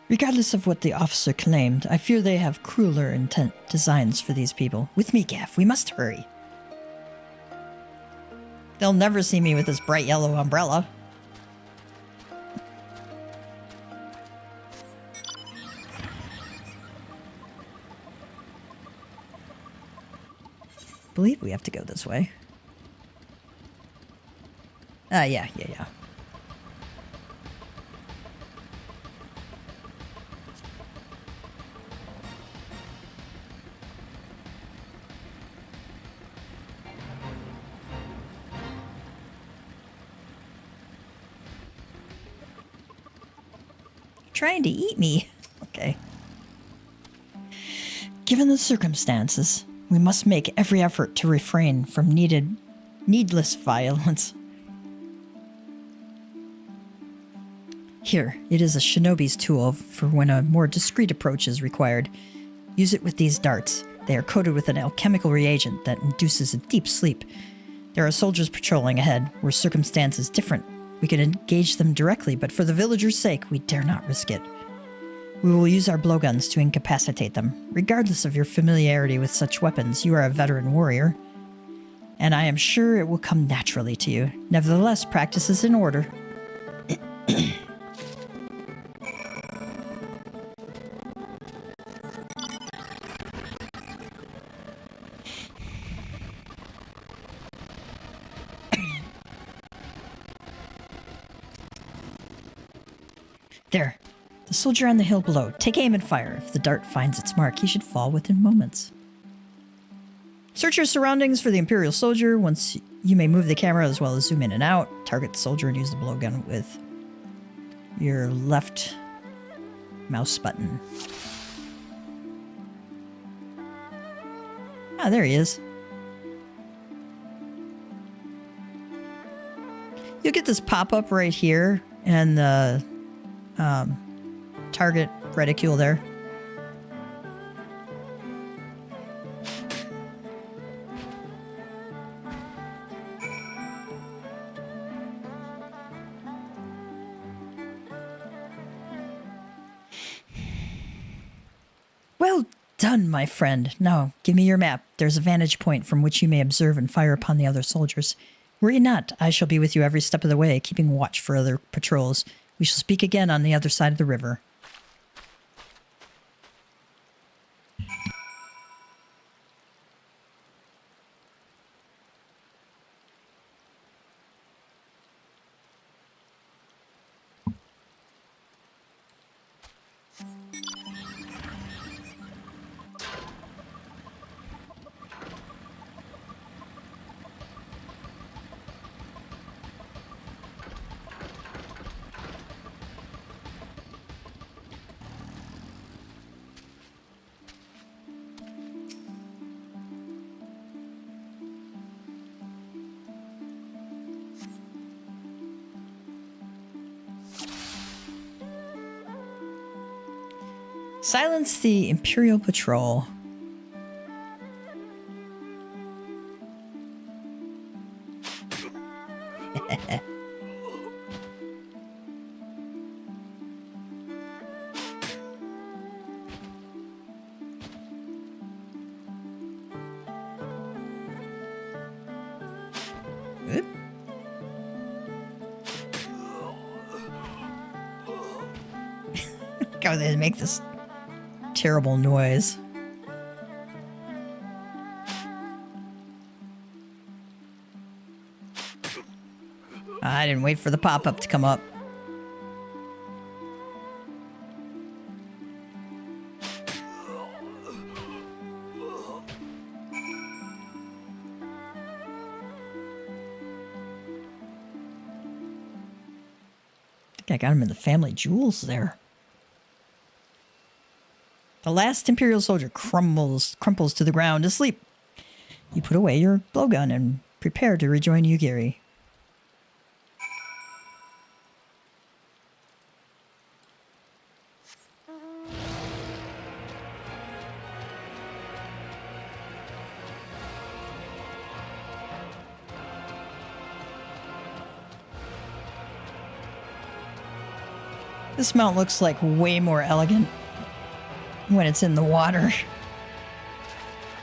Regardless of what the officer claimed, I fear they have crueler intent designs for these people. With me, Gav, we must hurry. They'll never see me with this bright yellow umbrella. Believe we have to go this way. Yeah. Trying to eat me. Okay. Given the circumstances, we must make every effort to refrain from needless violence. Here, it is a shinobi's tool for when a more discreet approach is required. Use it with these darts. They are coated with an alchemical reagent that induces a deep sleep. There are soldiers patrolling ahead, where circumstance is different. We could engage them directly, but for the villagers' sake, we dare not risk it. We will use our blowguns to incapacitate them. Regardless of your familiarity with such weapons, you are a veteran warrior, and I am sure it will come naturally to you. Nevertheless, practice is in order. There. The soldier on the hill below. Take aim and fire. If the dart finds its mark, he should fall within moments. Search your surroundings for the Imperial soldier. Once you may move the camera as well as zoom in and out. Target the soldier and use the blowgun with your left mouse button. Ah, there he is. You'll get this pop-up right here and the target reticule there. Well done, my friend. Now, give me your map. There's a vantage point from which you may observe and fire upon the other soldiers. Worry not, I shall be with you every step of the way, keeping watch for other patrols. We shall speak again on the other side of the river. Silence the Imperial Patrol. Oop. Look how they make this terrible noise. I didn't wait for the pop-up to come up. I think I got him in the family jewels there. The last Imperial soldier crumples to the ground asleep. You put away your blowgun and prepare to rejoin Ugiri. This mount looks like way more elegant when it's in the water.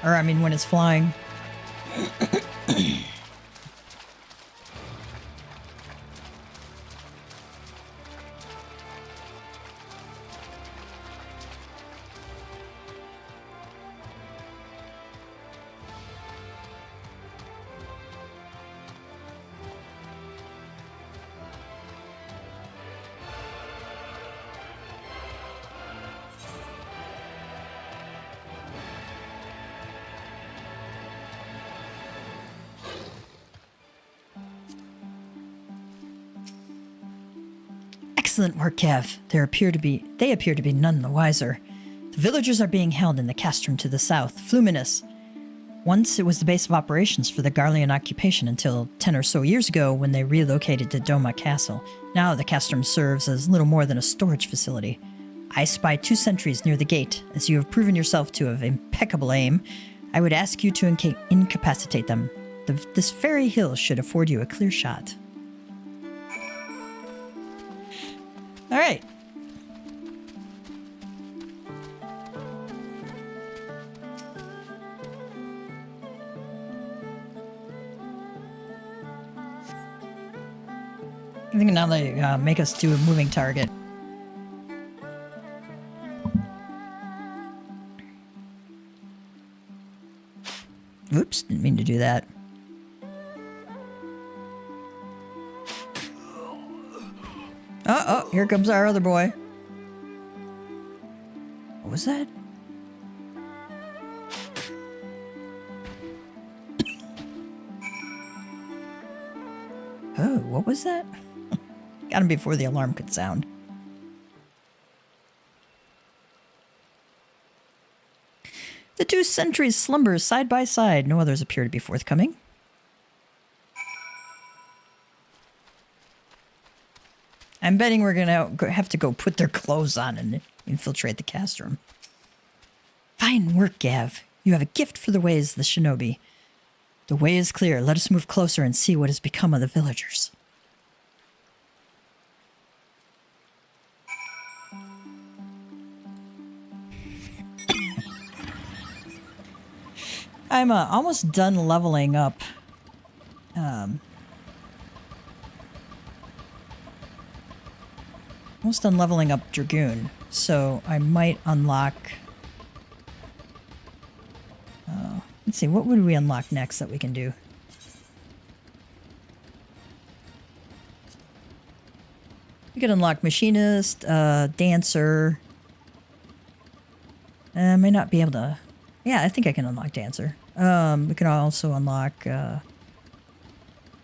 Or, I mean, when it's flying. Excellent work, Kev. They appear to be none the wiser. The villagers are being held in the castrum to the south, Fluminus. Once it was the base of operations for the Garlean occupation until 10 or so years ago when they relocated to Doma Castle. Now the castrum serves as little more than a storage facility. I spy 2 sentries near the gate. As you have proven yourself to have impeccable aim, I would ask you to incapacitate them. This very hill should afford you a clear shot. All right. I think now they make us do a moving target. Oops, didn't mean to do that. Oh, here comes our other boy. What was that? Oh, what was that? Got him before the alarm could sound. The 2 sentries slumber side by side. No others appear to be forthcoming. I'm betting we're going to have to go put their clothes on and infiltrate the castrum. Fine work, Gav. You have a gift for the ways of the shinobi. The way is clear. Let us move closer and see what has become of the villagers. I'm almost done leveling up. Almost done leveling up Dragoon, so I might unlock... let's see, what would we unlock next that we can do? We could unlock Machinist, Dancer. I may not be able to... Yeah, I think I can unlock Dancer. We can also unlock... I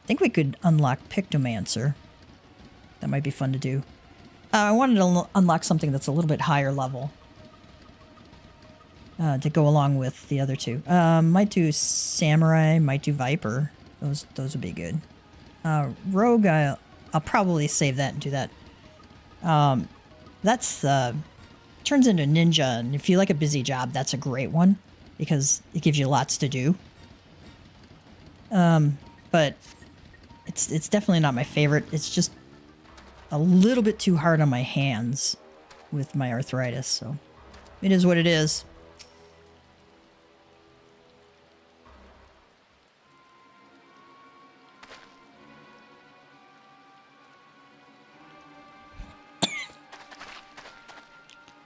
think we could unlock Pictomancer. That might be fun to do. I wanted to unlock something that's a little bit higher level. To go along with the other 2. Might do Samurai, might do Viper. Those would be good. Rogue, I'll probably save that and do that. That's turns into Ninja, and if you like a busy job, that's a great one because it gives you lots to do. But it's definitely not my favorite. It's just a little bit too hard on my hands with my arthritis, so it is what it is.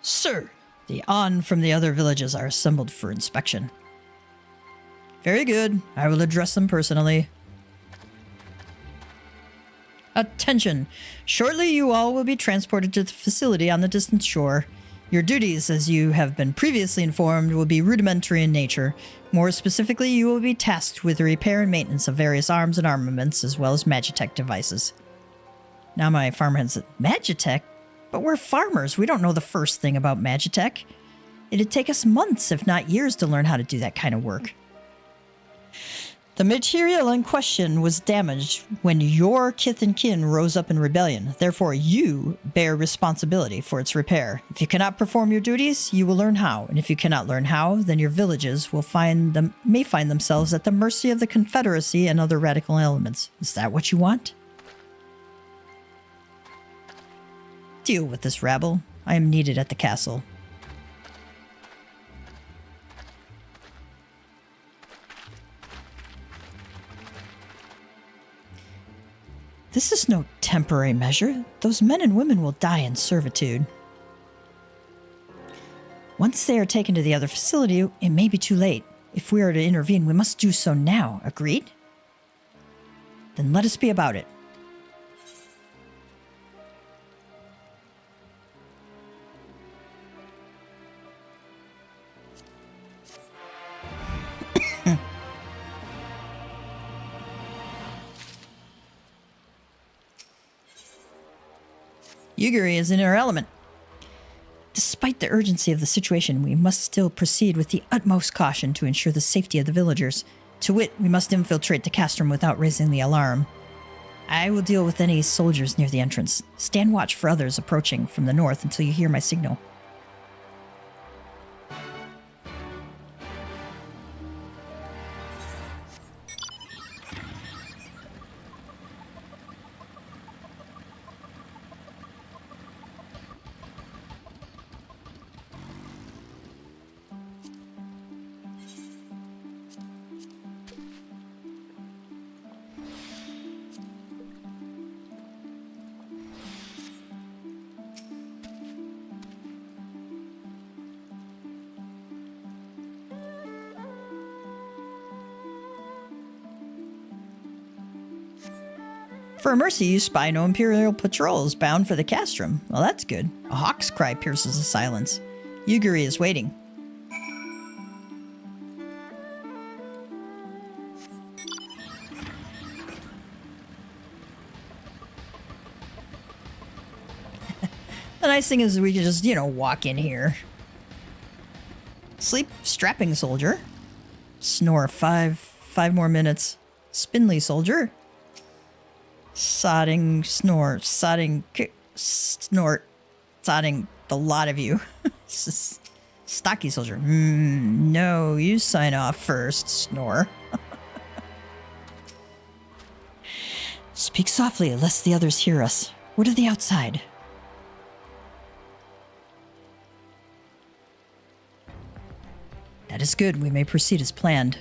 Sir, the On from the other villages are assembled for inspection. Very good. I will address them personally. Attention! Shortly you all will be transported to the facility on the distant shore. Your duties, as you have been previously informed, will be rudimentary in nature. More specifically, you will be tasked with the repair and maintenance of various arms and armaments, as well as Magitech devices. Now my farmer said, Magitech? But we're farmers. We don't know the first thing about Magitech. It'd take us months, if not years, to learn how to do that kind of work. The material in question was damaged when your kith and kin rose up in rebellion. Therefore, you bear responsibility for its repair. If you cannot perform your duties, you will learn how. And if you cannot learn how, then your villages may find themselves at the mercy of the Confederacy and other radical elements. Is that what you want? Deal with this rabble. I am needed at the castle. This is no temporary measure. Those men and women will die in servitude. Once they are taken to the other facility, it may be too late. If we are to intervene, we must do so now. Agreed? Then let us be about it. Gyr is in her element. Despite the urgency of the situation, we must still proceed with the utmost caution to ensure the safety of the villagers. To wit, we must infiltrate the castrum without raising the alarm. I will deal with any soldiers near the entrance. Stand watch for others approaching from the north until you hear my signal. For mercy, you spy no Imperial patrols bound for the castrum. Well, that's good. A hawk's cry pierces the silence. Gyr is waiting. The nice thing is we can just, walk in here. Sleep, strapping soldier. Snore, five more minutes. Spindly soldier. Sodding, snore, sodding, snort, sodding, the lot of you. Stocky soldier. No, you sign off first, snore. Speak softly, lest the others hear us. We're to the outside. That is good. We may proceed as planned.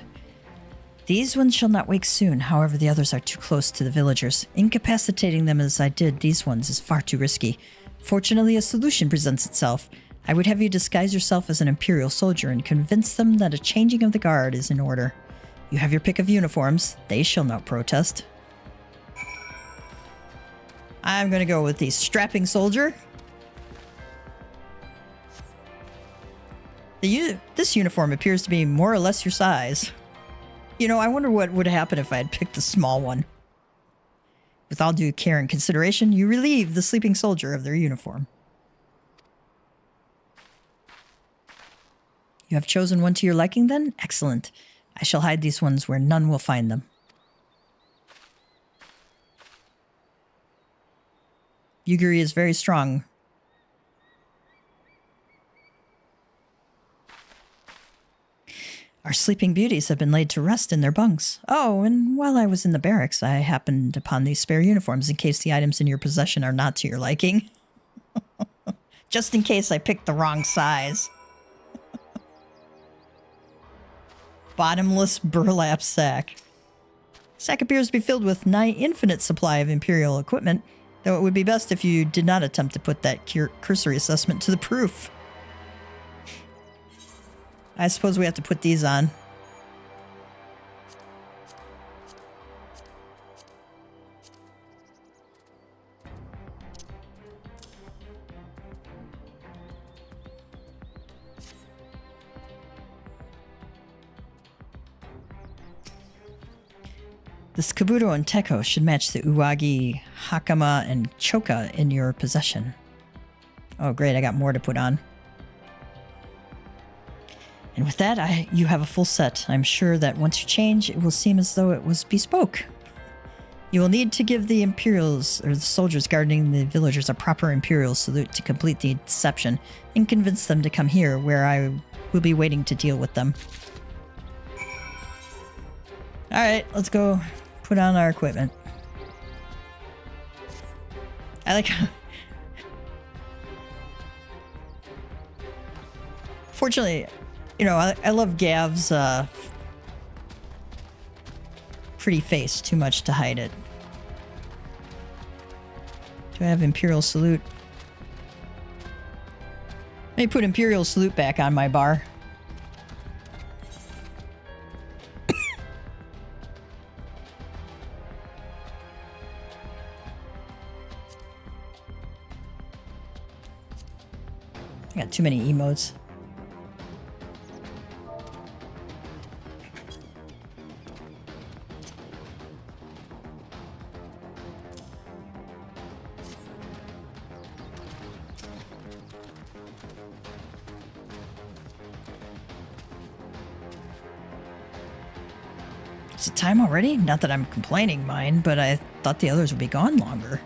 These ones shall not wake soon, however the others are too close to the villagers. Incapacitating them as I did these ones is far too risky. Fortunately, a solution presents itself. I would have you disguise yourself as an Imperial soldier and convince them that a changing of the guard is in order. You have your pick of uniforms. They shall not protest. I'm going to go with the strapping soldier. This uniform appears to be more or less your size. I wonder what would happen if I had picked the small one. With all due care and consideration, you relieve the sleeping soldier of their uniform. You have chosen one to your liking, then? Excellent. I shall hide these ones where none will find them. Gyr is very strong. Our sleeping beauties have been laid to rest in their bunks. Oh, and while I was in the barracks, I happened upon these spare uniforms in case the items in your possession are not to your liking. Just in case I picked the wrong size. Bottomless burlap sack. Sack appears to be filled with nigh infinite supply of Imperial equipment, though it would be best if you did not attempt to put that cursory assessment to the proof. I suppose we have to put these on. This Kabuto and Teko should match the Uwagi, Hakama, and Choka in your possession. Oh great, I got more to put on. And with that, you have a full set. I'm sure that once you change, it will seem as though it was bespoke. You will need to give the Imperials, or the soldiers guarding the villagers, a proper Imperial salute to complete the deception, and convince them to come here, where I will be waiting to deal with them. Alright, let's go put on our equipment. I like... Fortunately, you know, I love Gav's pretty face too much to hide it. Do I have Imperial Salute? Let me put Imperial Salute back on my bar. I got too many emotes. Is it time already? Not that I'm complaining, mine, but I thought the others would be gone longer.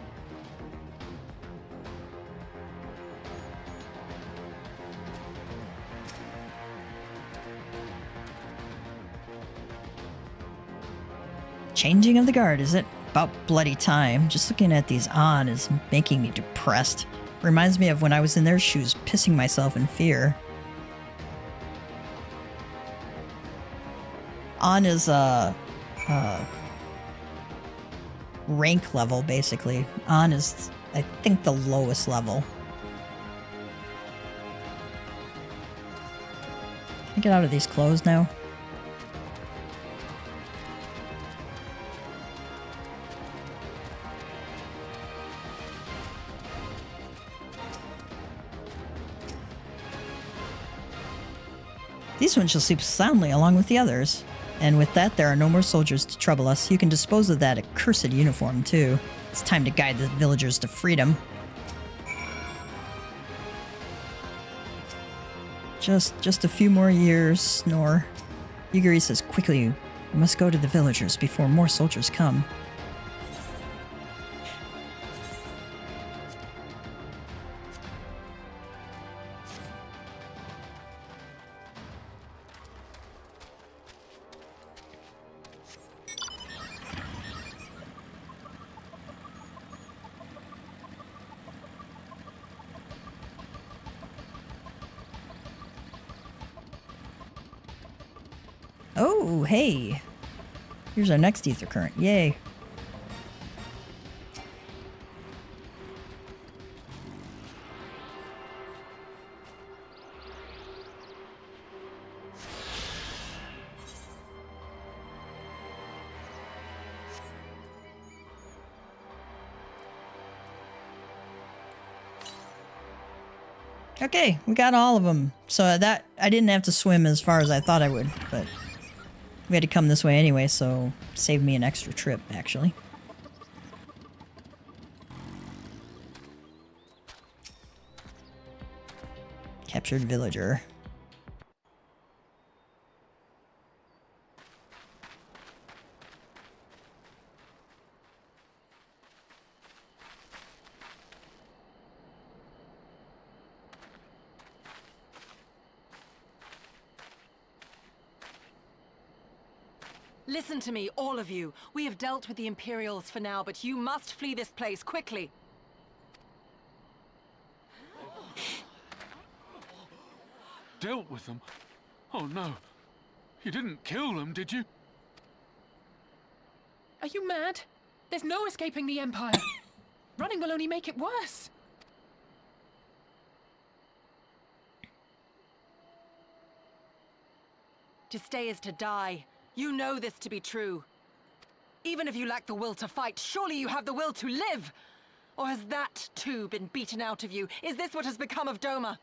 Changing of the guard, is it? About bloody time. Just looking at these on is making me depressed. Reminds me of when I was in their shoes, pissing myself in fear. On is rank level, basically. On is, I think, the lowest level. Can I get out of these clothes now? These ones shall sleep soundly along with the others. And with that, there are no more soldiers to trouble us. You can dispose of that accursed uniform, too. It's time to guide the villagers to freedom. Just a few more years, Snore. Yugiri says, quickly, we must go to the villagers before more soldiers come. Oh, hey. Here's our next ether current. Yay. Okay, we got all of them. So that I didn't have to swim as far as I thought I would, but we had to come this way anyway, so saved me an extra trip, actually. Captured villager. Listen to me, all of you. We have dealt with the Imperials for now, but you must flee this place quickly. Dealt with them? Oh no. You didn't kill them, did you? Are you mad? There's no escaping the Empire. Running will only make it worse. To stay is to die. You know this to be true. Even if you lack the will to fight, surely you have the will to live! Or has that, too, been beaten out of you? Is this what has become of Doma?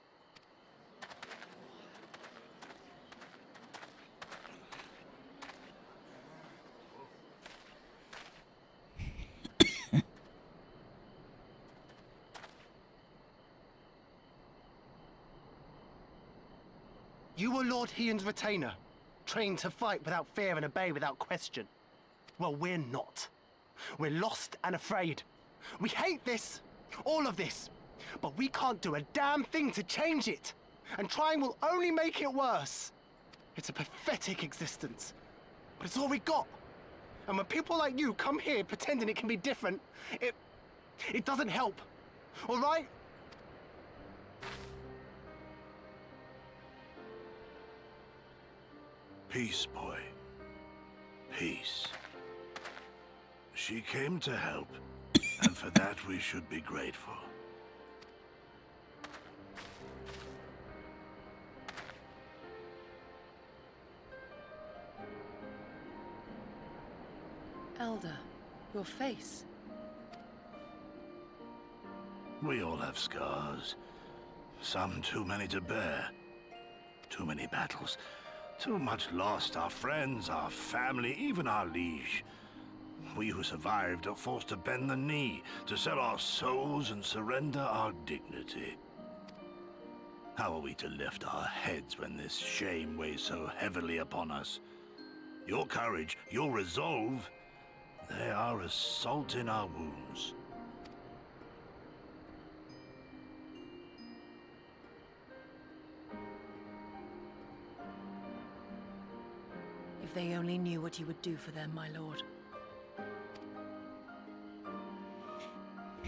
You were Lord Hion's retainer, trained to fight without fear and obey without question. Well, we're not. We're lost and afraid. We hate this, all of this, but we can't do a damn thing to change it. And trying will only make it worse. It's a pathetic existence, but it's all we got. And when people like you come here pretending it can be different, it doesn't help, all right? Peace, boy. Peace. She came to help, and for that we should be grateful. Elder, your face. We all have scars. Some too many to bear. Too many battles. Too much lost. Our friends, our family, even our liege. We who survived are forced to bend the knee, to sell our souls and surrender our dignity. How are we to lift our heads when this shame weighs so heavily upon us? Your courage, your resolve, they are as salt in our wounds. If they only knew what you would do for them, my lord.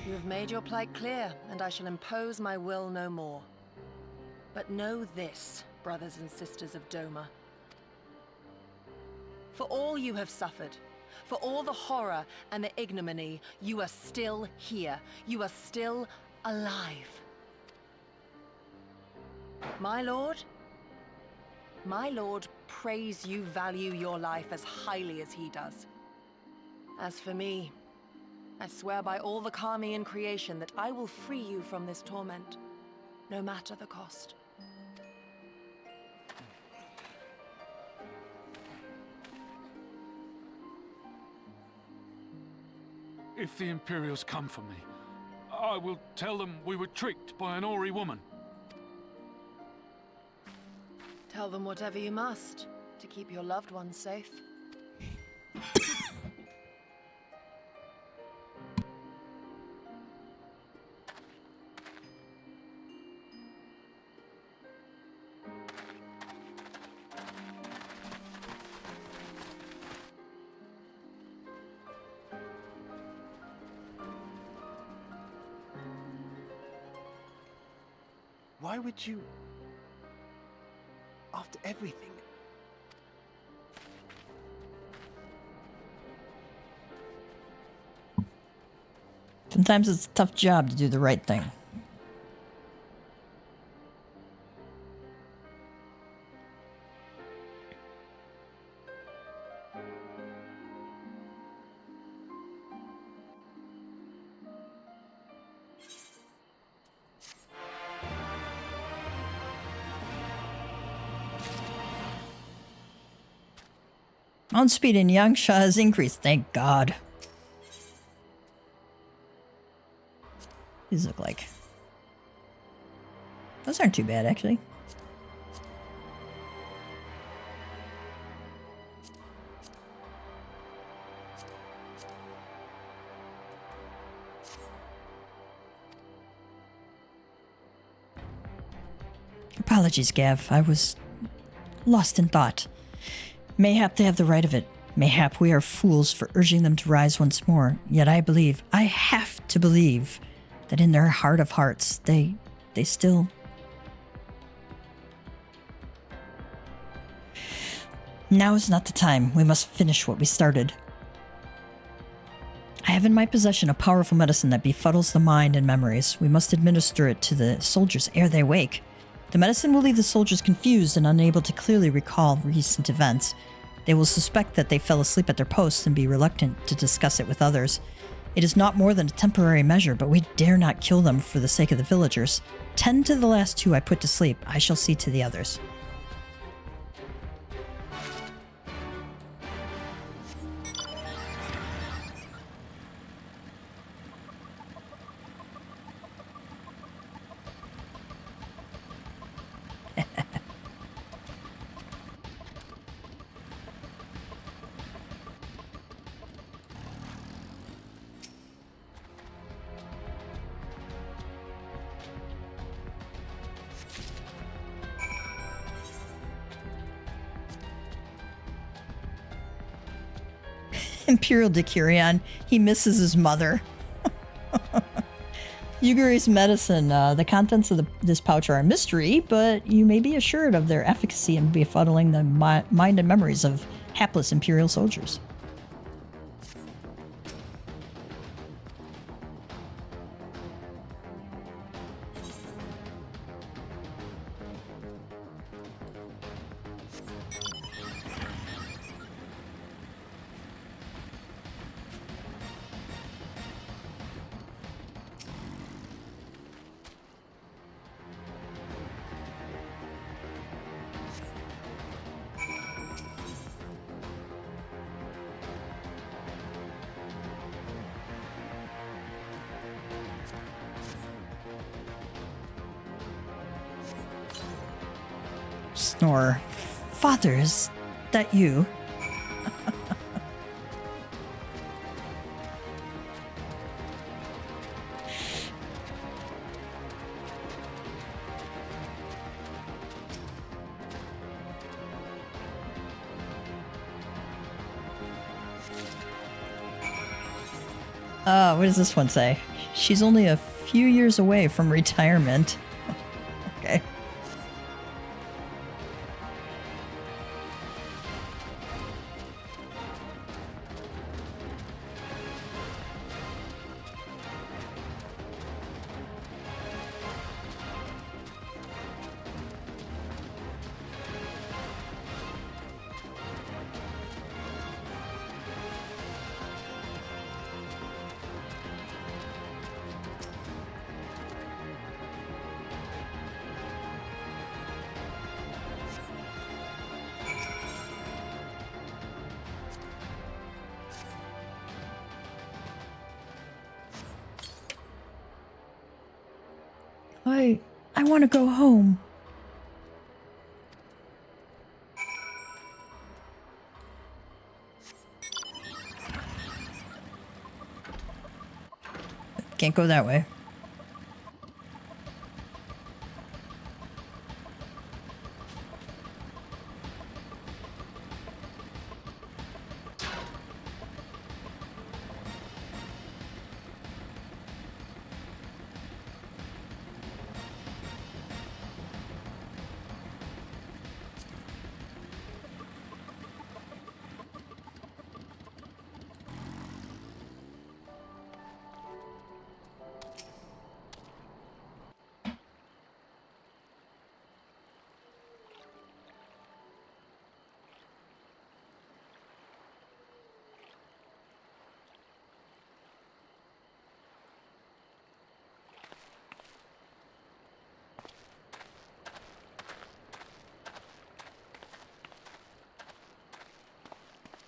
You have made your plight clear, and I shall impose my will no more. But know this, brothers and sisters of Doma. For all you have suffered, for all the horror and the ignominy, you are still here. You are still alive. My lord prays you value your life as highly as he does. As for me, I swear by all the kami in creation that I will free you from this torment, no matter the cost. If the Imperials come for me, I will tell them we were tricked by an Ori woman. Tell them whatever you must to keep your loved ones safe. Why would you... After everything? Sometimes it's a tough job to do the right thing. Mount speed in Yangsha has increased, thank God. These look like... Those aren't too bad, actually. Apologies, Gav. I was lost in thought. Mayhap they have the right of it. Mayhap we are fools for urging them to rise once more. Yet I believe, I have to believe, that in their heart of hearts, they still... Now is not the time. We must finish what we started. I have in my possession a powerful medicine that befuddles the mind and memories. We must administer it to the soldiers ere they wake. The medicine will leave the soldiers confused and unable to clearly recall recent events. They will suspect that they fell asleep at their posts and be reluctant to discuss it with others. It is not more than a temporary measure, but we dare not kill them for the sake of the villagers. 10 to the last 2 I put to sleep. I shall see to the others. Imperial Decurion. He misses his mother. Yuguri's medicine. The contents of this pouch are a mystery, but you may be assured of their efficacy in befuddling the mind and memories of hapless Imperial soldiers. Snore. Father, is that you? What does this one say? She's only a few years away from retirement. Okay. I want to go home. Can't go that way.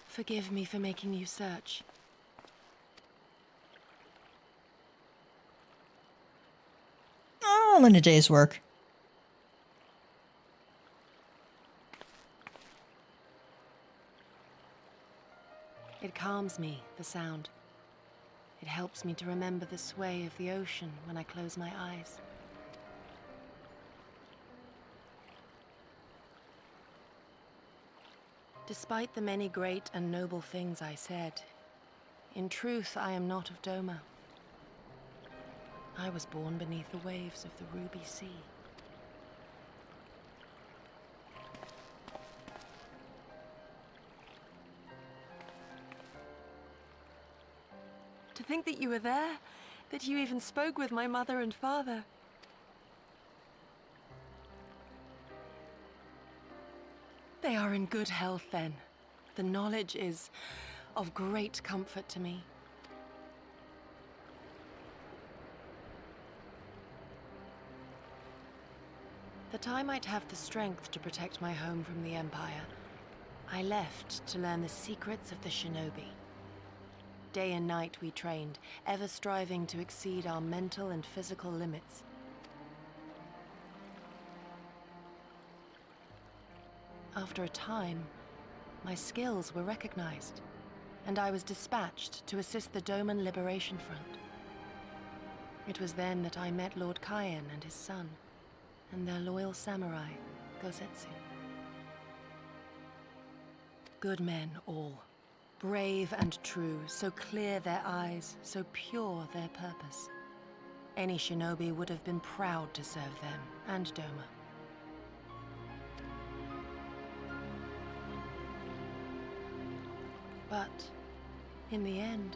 Forgive me for making you search. All in a day's work. It calms me, the sound. It helps me to remember the sway of the ocean when I close my eyes. Despite the many great and noble things I said, in truth I am not of Doma. I was born beneath the waves of the Ruby Sea. To think that you were there, that you even spoke with my mother and father. They are in good health, then. The knowledge is of great comfort to me. That I might have the strength to protect my home from the Empire, I left to learn the secrets of the shinobi. Day and night we trained, ever striving to exceed our mental and physical limits. After a time, my skills were recognized, and I was dispatched to assist the Doman Liberation Front. It was then that I met Lord Kayan and his son, and their loyal samurai, Gosetsu. Good men all, Brave and true, so clear their eyes, so pure their purpose. Any shinobi would have been proud to serve them, and Doma. But, in the end,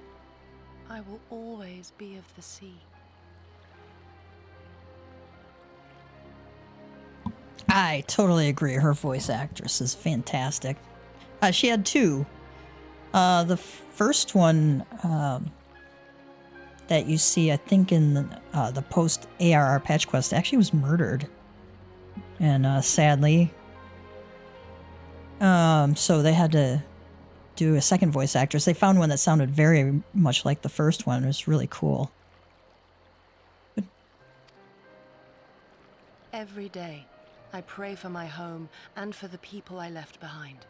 I will always be of the sea. I totally agree. Her voice actress is fantastic. She had two. The first one that you see, I think, in the post ARR patch quest, actually was murdered, and sadly, so they had to do a second voice actress. They found one that sounded very much like the first one. It was really cool. Every day, I pray for my home and for the people I left behind,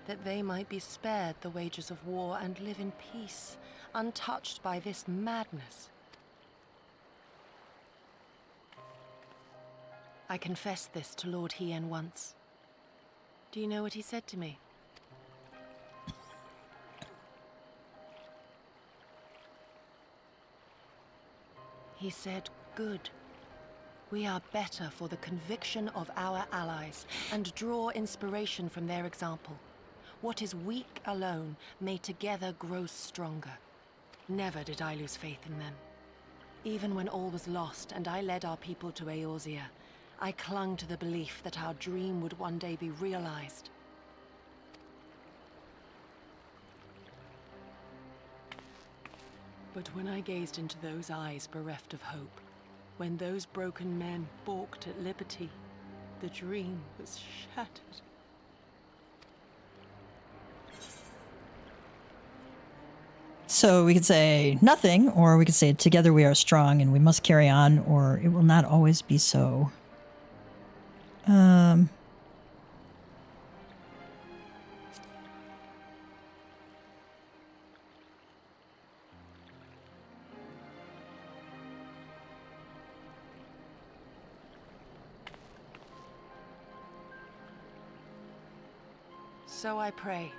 that they might be spared the wages of war and live in peace, untouched by this madness. I confessed this to Lord Hien once. Do you know what he said to me? He said, "Good. We are better for the conviction of our allies, and draw inspiration from their example. What is weak alone may together grow stronger." Never did I lose faith in them. Even when all was lost and I led our people to Eorzea, I clung to the belief that our dream would one day be realized. But when I gazed into those eyes bereft of hope, when those broken men balked at liberty, the dream was shattered. So we could say nothing, or we could say together we are strong and we must carry on, or it will not always be so. So I pray,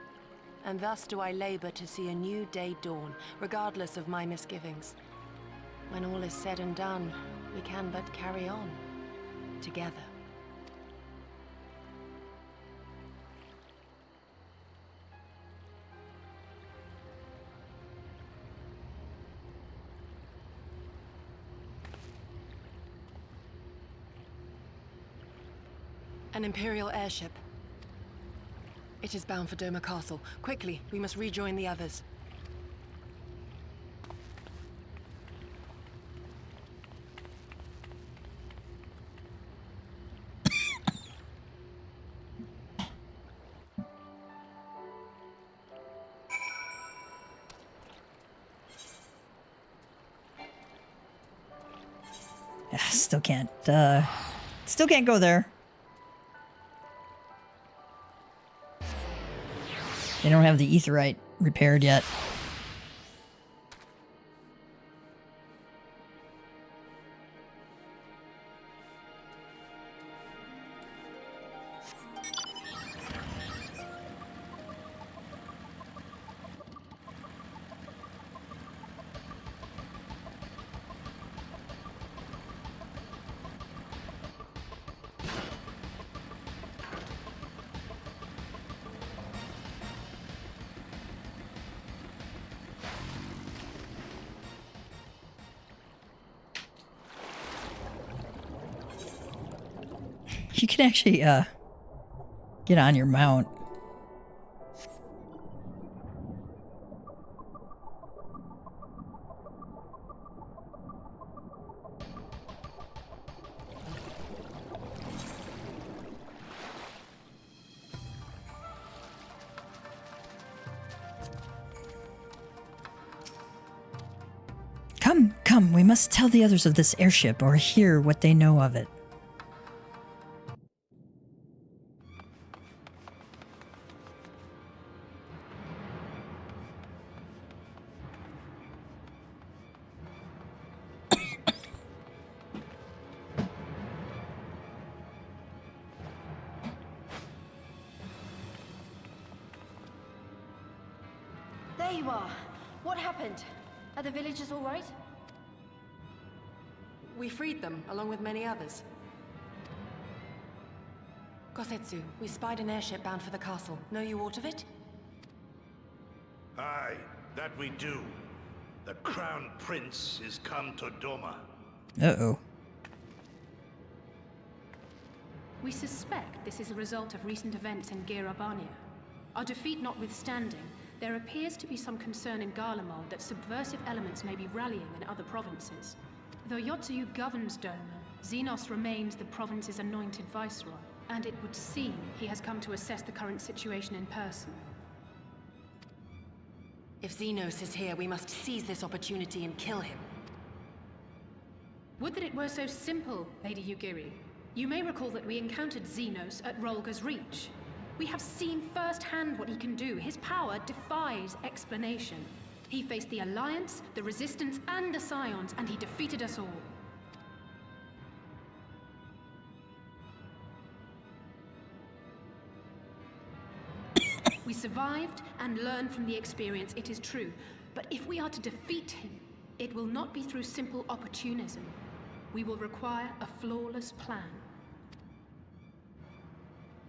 and thus do I labor to see a new day dawn, regardless of my misgivings. When all is said and done, we can but carry on, together. An Imperial airship. It is bound for Doma Castle. Quickly, we must rejoin the others. Still can't go there. They don't have the aetheryte repaired yet. You can actually get on your mount. Come, we must tell the others of this airship or hear what they know of it. you are. What happened? Are the villagers all right? We freed them, along with many others. Gosetsu, we spied an airship bound for the castle. Know you aught of it? Aye, that we do. The Crown Prince is come to Doma. Uh-oh. We suspect this is a result of recent events in Gyr Abania. Our defeat notwithstanding, there appears to be some concern in Garlemald that subversive elements may be rallying in other provinces. Though Yotsuyu governs Doma, Xenos remains the province's anointed viceroy, and it would seem he has come to assess the current situation in person. If Xenos is here, we must seize this opportunity and kill him. Would that it were so simple, Lady Yugiri. You may recall that we encountered Xenos at Rolga's Reach. We have seen firsthand what he can do. His power defies explanation. He faced the Alliance, the Resistance, and the Scions, and he defeated us all. We survived and learned from the experience, it is true. But if we are to defeat him, it will not be through simple opportunism. We will require a flawless plan.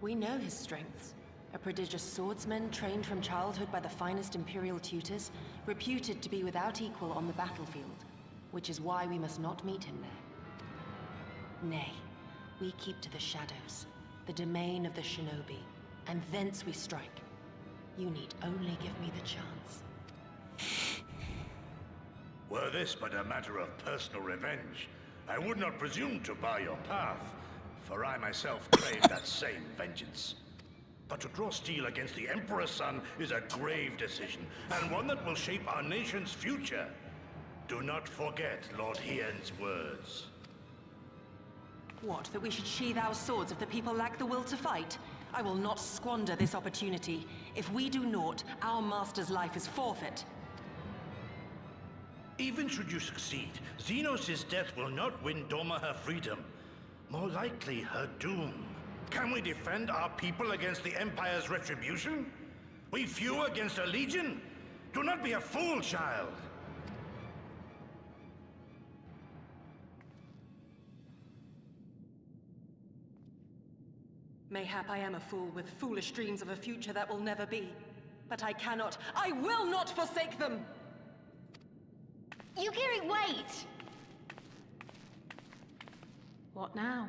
We know his strengths. A prodigious swordsman trained from childhood by the finest Imperial tutors, reputed to be without equal on the battlefield, which is why we must not meet him there. Nay, we keep to the shadows, the domain of the shinobi, and thence we strike. You need only give me the chance. Were this but a matter of personal revenge, I would not presume to bar your path, for I myself crave that same vengeance. But to draw steel against the Emperor's son is a grave decision, and one that will shape our nation's future. Do not forget Lord Hien's words. What, that we should sheathe our swords if the people lack the will to fight? I will not squander this opportunity. If we do naught, our master's life is forfeit. Even should you succeed, Xenos' death will not win Doma her freedom. More likely, her doom. Can we defend our people against the Empire's retribution? We few against a legion? Do not be a fool, child! Mayhap I am a fool with foolish dreams of a future that will never be. But I cannot, I will not forsake them! Yugiri, wait! What now?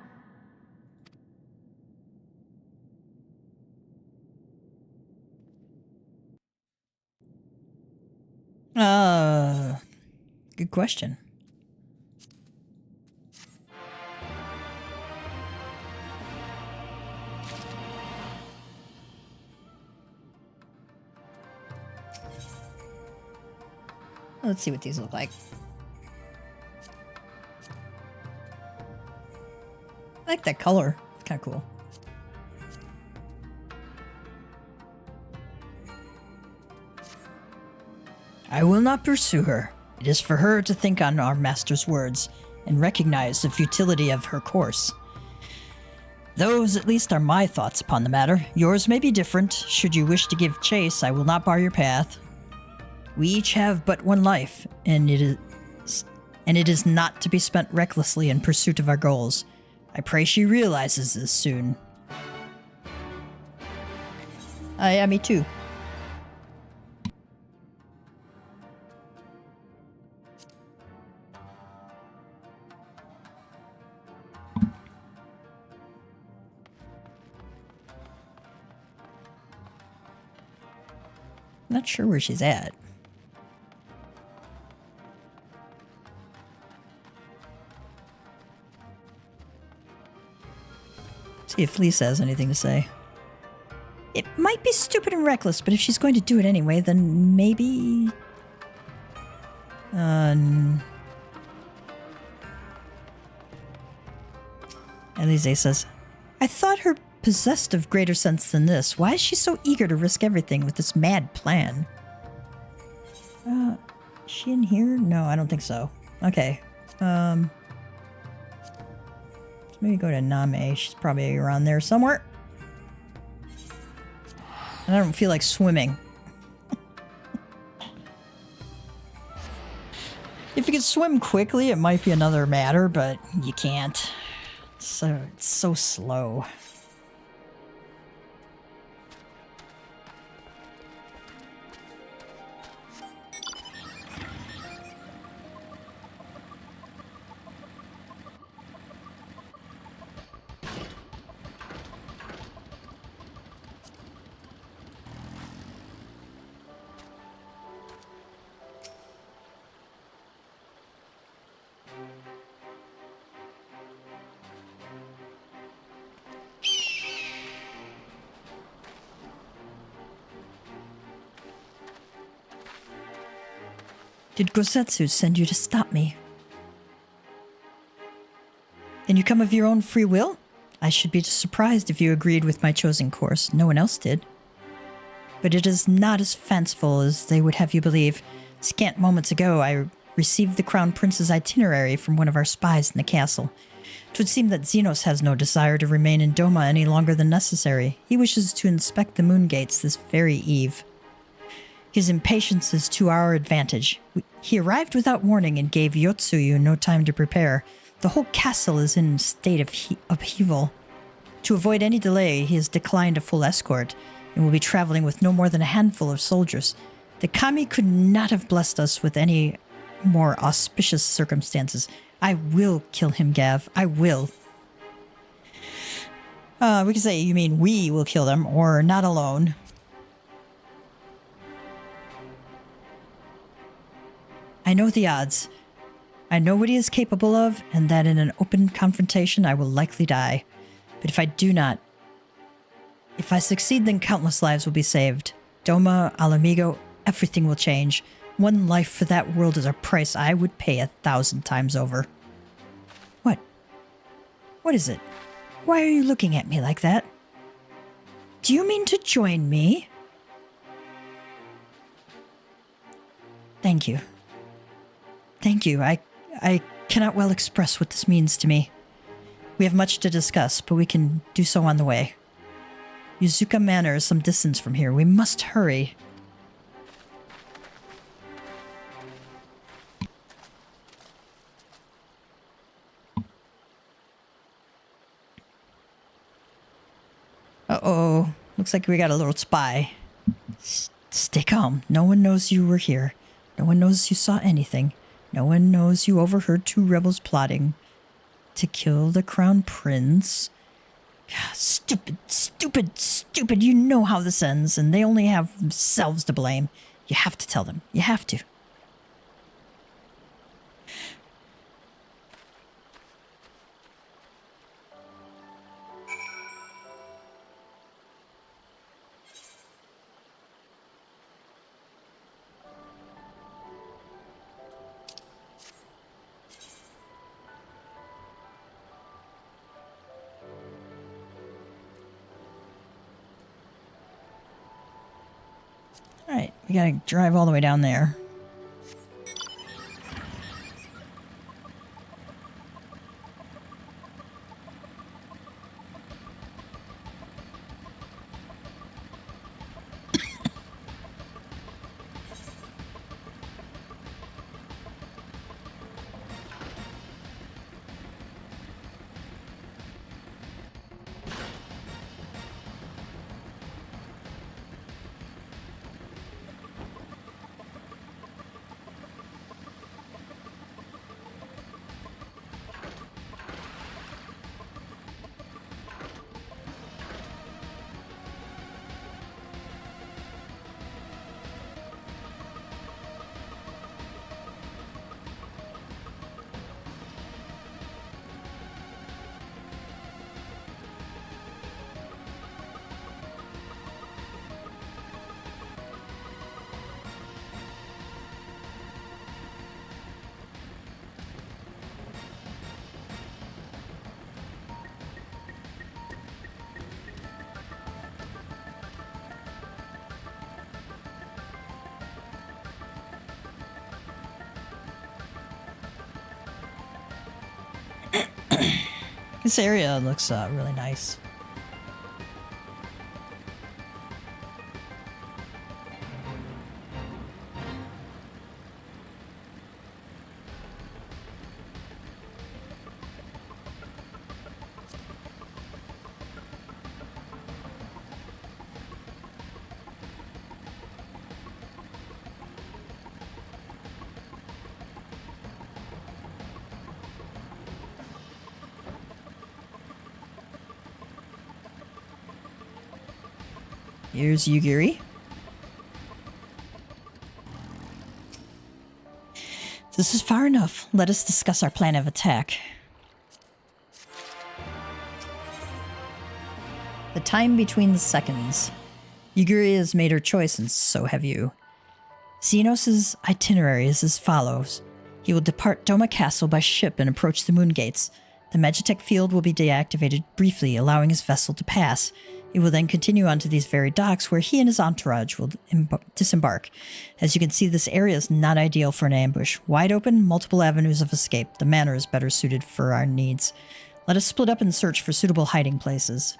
Good question. Let's see what these look like. I like that color. It's kind of cool. I will not pursue her. It is for her to think on our master's words and recognize the futility of her course. Those, at least, are my thoughts upon the matter. Yours may be different. Should you wish to give chase, I will not bar your path. We each have but one life, and it is not to be spent recklessly in pursuit of our goals. I pray she realizes this soon. Yeah, me too. Not sure where she's at. See if Lisa has anything to say. It might be stupid and reckless, but if she's going to do it anyway, then maybe... Elise says, I thought her possessed of greater sense than this. Why is she so eager to risk everything with this mad plan? Is she in here? No, I don't think so. Okay. Let's maybe go to Namai. She's probably around there somewhere. And I don't feel like swimming. If you could swim quickly, it might be another matter, but you can't. So it's so slow. Did Gosetsu send you to stop me? Then you come of your own free will? I should be surprised if you agreed with my chosen course. No one else did. But it is not as fanciful as they would have you believe. Scant moments ago, I received the Crown Prince's itinerary from one of our spies in the castle. It would seem that Xenos has no desire to remain in Doma any longer than necessary. He wishes to inspect the moon gates this very eve. His impatience is to our advantage. He arrived without warning and gave Yotsuyu no time to prepare. The whole castle is in a state of upheaval. To avoid any delay, he has declined a full escort and will be traveling with no more than a handful of soldiers. The Kami could not have blessed us with any more auspicious circumstances. I will kill him, Gav. I will. We can say, you mean we will kill them, or not alone. I know the odds. I know what he is capable of, and that in an open confrontation I will likely die. But if I do not... If I succeed, then countless lives will be saved. Doma, Alamigo, everything will change. One life for that world is a price I would pay 1,000 times over. What? What is it? Why are you looking at me like that? Do you mean to join me? Thank you. Thank you. I cannot well express what this means to me. We have much to discuss, but we can do so on the way. Yuzuka Manor is some distance from here. We must hurry. Uh-oh. Looks like we got a little spy. Stay calm. No one knows you were here. No one knows you saw anything. No one knows you overheard two rebels plotting to kill the Crown Prince. Stupid, stupid, stupid. You know how this ends, and they only have themselves to blame. You have to tell them. You have to. Alright, we gotta drive all the way down there. This area looks really nice. Here's Yugiri. This is far enough. Let us discuss our plan of attack. The time between the seconds. Yugiri has made her choice, and so have you. Xenos' itinerary is as follows. He will depart Doma Castle by ship and approach the moon gates. The Magitek field will be deactivated briefly, allowing his vessel to pass. He will then continue onto these very docks where he and his entourage will disembark. As you can see, this area is not ideal for an ambush. Wide open, multiple avenues of escape. The manor is better suited for our needs. Let us split up and search for suitable hiding places.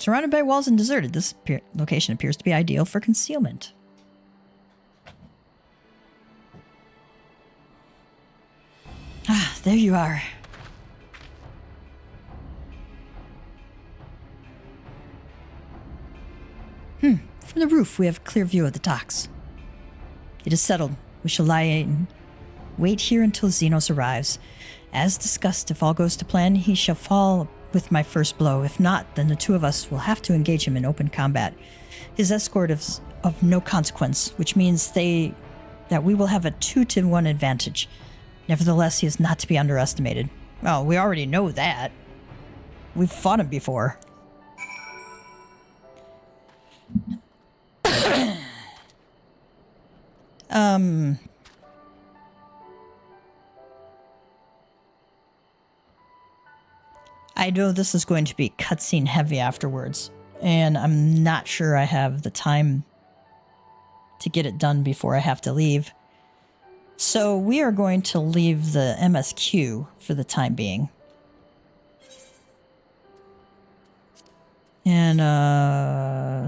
Surrounded by walls and deserted, this location appears to be ideal for concealment. Ah, there you are. From the roof, we have a clear view of the docks. It is settled. We shall lie in. Wait here until Xenos arrives. As discussed, if all goes to plan, he shall fall with my first blow. If not, then the two of us will have to engage him in open combat. His escort is of no consequence, which means that we will have a 2-to-1 advantage. Nevertheless, he is not to be underestimated. Well, we already know that. We've fought him before. I know this is going to be cutscene heavy afterwards, and I'm not sure I have the time to get it done before I have to leave. So we are going to leave the MSQ for the time being. And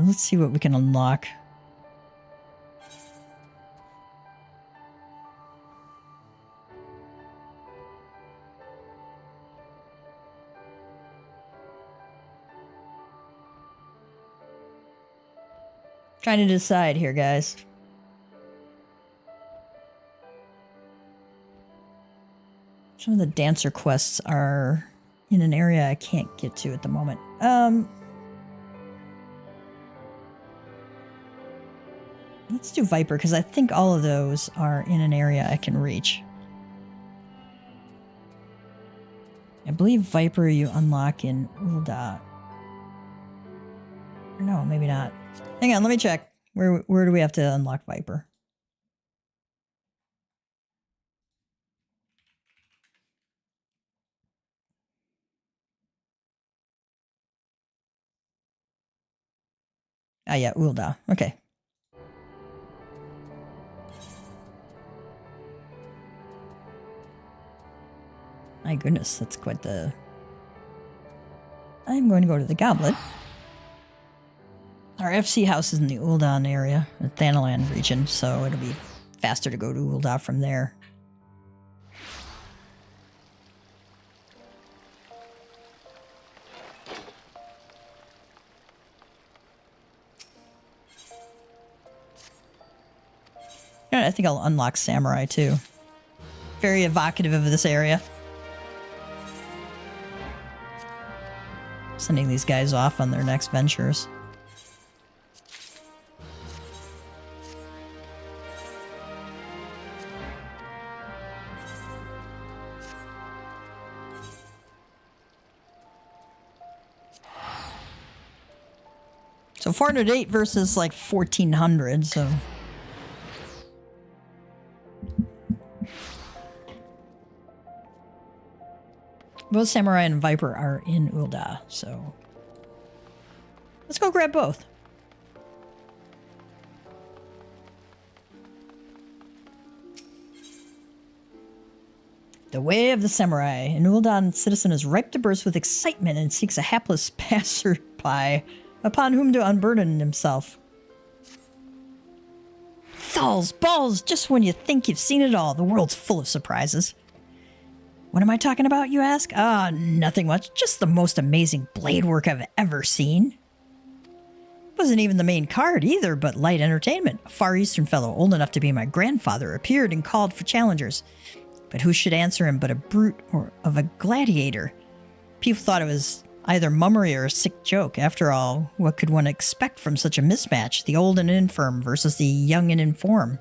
let's see what we can unlock. Trying to decide here, guys. Some of the dancer quests are in an area I can't get to at the moment. Let's do Viper, because I think all of those are in an area I can reach. I believe Viper you unlock in Ul'dah. Or no, maybe not. Hang on, let me check. Where do we have to unlock Viper? Ah, yeah, Ul'dah. Okay. My goodness, that's quite the... I'm going to go to the Goblet. Our FC house is in the Ul'dah area, the Thanalan region, so it'll be faster to go to Ul'dah from there. Yeah, I think I'll unlock Samurai too. Very evocative of this area. Sending these guys off on their next ventures. So 408 versus like 1400, so... Both Samurai and Viper are in Ul'dah, so... Let's go grab both. The way of the samurai. An Uldan citizen is ripe to burst with excitement and seeks a hapless passerby upon whom to unburden himself. Thal's balls, just when you think you've seen it all, the world's full of surprises. What am I talking about, you ask? Ah, nothing much. Just the most amazing blade work I've ever seen. Wasn't even the main card either, but light entertainment. A Far Eastern fellow, old enough to be my grandfather, appeared and called for challengers. But who should answer him but a brute or of a gladiator? People thought it was either mummery or a sick joke. After all, what could one expect from such a mismatch? The old and infirm versus the young and inform.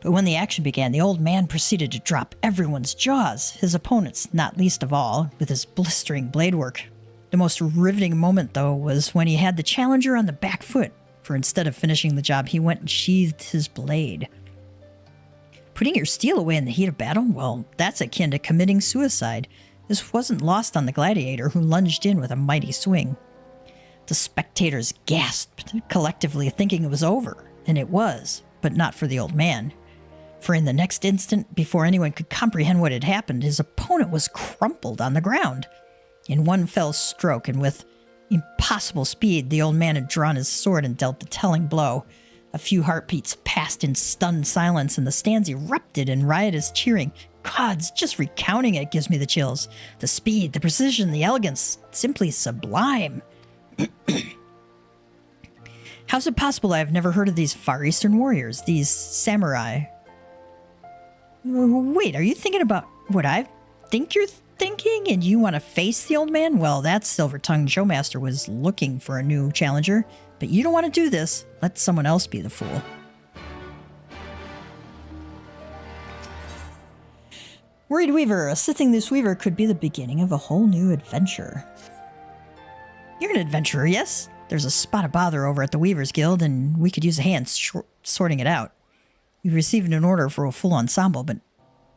But when the action began, the old man proceeded to drop everyone's jaws, his opponents not least of all, with his blistering blade work. The most riveting moment, though, was when he had the challenger on the back foot, for instead of finishing the job, he went and sheathed his blade. Putting your steel away in the heat of battle? Well, that's akin to committing suicide. This wasn't lost on the gladiator, who lunged in with a mighty swing. The spectators gasped, collectively thinking it was over, and it was, but not for the old man. For in the next instant, before anyone could comprehend what had happened, his opponent was crumpled on the ground. In one fell stroke, and with impossible speed, the old man had drawn his sword and dealt the telling blow. A few heartbeats passed in stunned silence, and the stands erupted in riotous cheering. Gods, just recounting it gives me the chills. The speed, the precision, the elegance, simply sublime. How's it possible I have never heard of these Far Eastern warriors, these samurai? Wait, are you thinking about what I think you're thinking and you want to face the old man? Well, that silver-tongued showmaster was looking for a new challenger, but you don't want to do this. Let someone else be the fool. Worried Weaver. Assisting this Weaver could be the beginning of a whole new adventure. You're an adventurer, yes? There's a spot of bother over at the Weavers Guild, and we could use a hand sorting it out. We've received an order for a full ensemble, but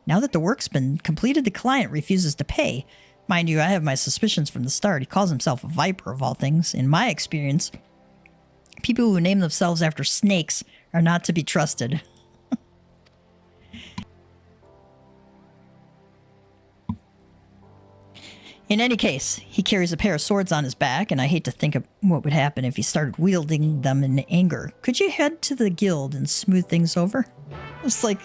now that the work's been completed, the client refuses to pay. Mind you, I have my suspicions from the start. He calls himself a viper, of all things. In my experience, people who name themselves after snakes are not to be trusted. In any case, he carries a pair of swords on his back, and I hate to think of what would happen if he started wielding them in anger. Could you head to the guild and smooth things over? It's like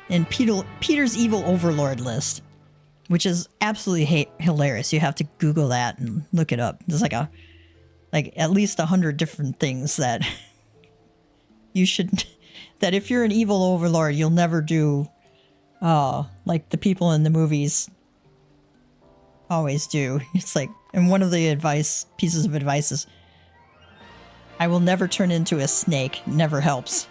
in Peter's Evil Overlord list, which is absolutely hilarious. You have to Google that and look it up. There's like at least 100 different things that you should, that if you're an evil overlord, you'll never do, like the people in the movies always do. It's like, and one of the pieces of advice is, I will never turn into a snake. Never helps.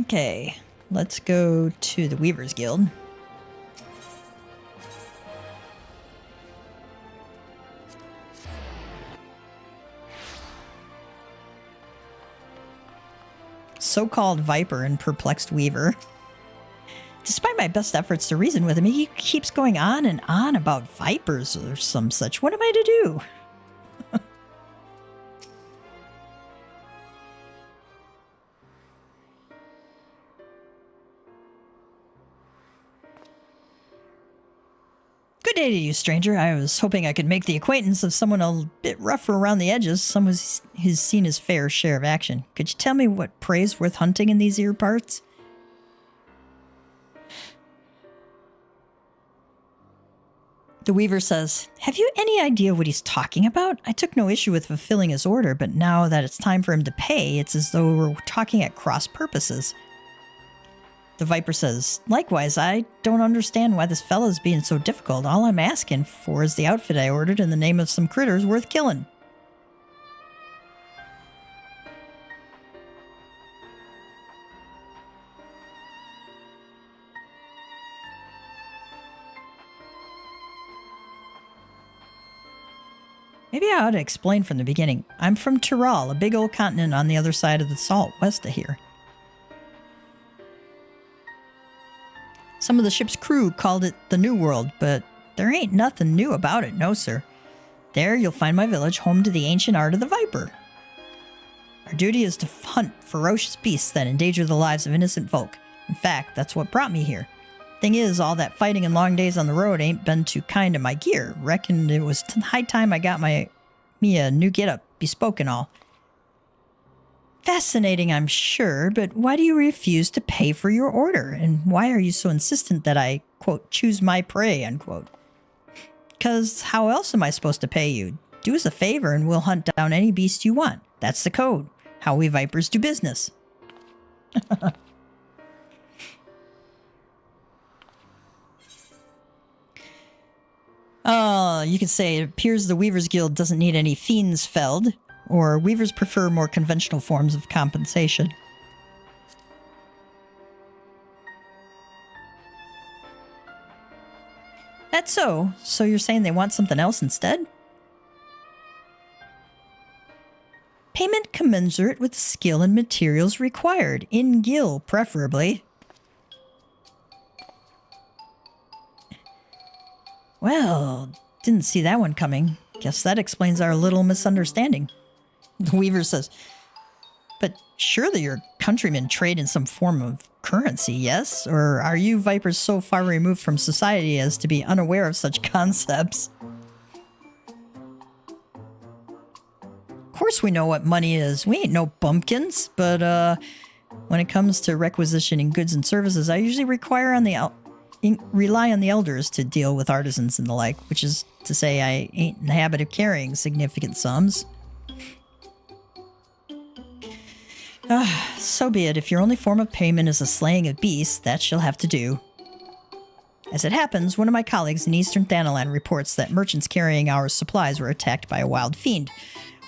Okay, let's go to the Weavers Guild. So-called Viper and perplexed Weaver. Despite my best efforts to reason with him, he keeps going on and on about vipers or some such. What am I to do? Good day to you, stranger. I was hoping I could make the acquaintance of someone a bit rougher around the edges, someone who's seen his fair share of action. Could you tell me what prey's worth hunting in these ear parts? The Weaver says, have you any idea what he's talking about? I took no issue with fulfilling his order, but now that it's time for him to pay, it's as though we're talking at cross purposes. The Viper says, likewise, I don't understand why this fella's being so difficult. All I'm asking for is the outfit I ordered in the name of some critters worth killing. Maybe I ought to explain from the beginning. I'm from Tyrol, a big old continent on the other side of the salt, west of here. Some of the ship's crew called it the New World, but there ain't nothing new about it, no sir. There you'll find my village, home to the ancient art of the viper. Our duty is to hunt ferocious beasts that endanger the lives of innocent folk. In fact, that's what brought me here. Thing is, all that fighting and long days on the road ain't been too kind to my gear. Reckoned it was high time I got me a new getup, bespoke and all. Fascinating, I'm sure, but why do you refuse to pay for your order? And why are you so insistent that I, quote, choose my prey, unquote? Because how else am I supposed to pay you? Do us a favor and we'll hunt down any beast you want. That's the code. How we vipers do business. You could say it appears the Weavers Guild doesn't need any fiends felled, or Weavers prefer more conventional forms of compensation. That's so. So you're saying they want something else instead? Payment commensurate with the skill and materials required, in gil preferably. Well, didn't see that one coming. Guess that explains our little misunderstanding. The Weaver says, but surely your countrymen trade in some form of currency, yes? Or are you vipers so far removed from society as to be unaware of such concepts? Of course we know what money is. We ain't no bumpkins, but when it comes to requisitioning goods and services, I usually rely on the elders to deal with artisans and the like, which is to say I ain't in the habit of carrying significant sums. So be it. If your only form of payment is the slaying of beasts, that shall have to do. As it happens, one of my colleagues in Eastern Thanalan reports that merchants carrying our supplies were attacked by a wild fiend.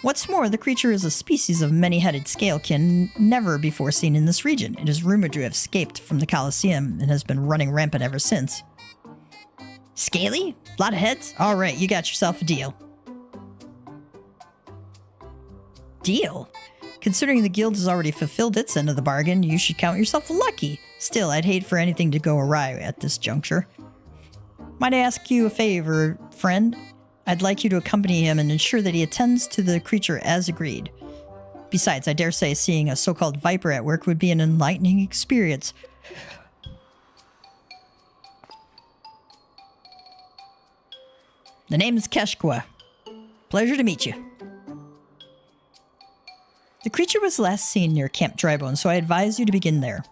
What's more, the creature is a species of many-headed scalekin never before seen in this region. It is rumored to have escaped from the Colosseum and has been running rampant ever since. Scaly? Lot of heads? All right, you got yourself a deal. Deal? Considering the guild has already fulfilled its end of the bargain, you should count yourself lucky. Still, I'd hate for anything to go awry at this juncture. Might I ask you a favor, friend? I'd like you to accompany him and ensure that he attends to the creature as agreed. Besides, I dare say seeing a so-called viper at work would be an enlightening experience. The name's Keshkwa. Pleasure to meet you. The creature was last seen near Camp Drybone, so I advise you to begin there.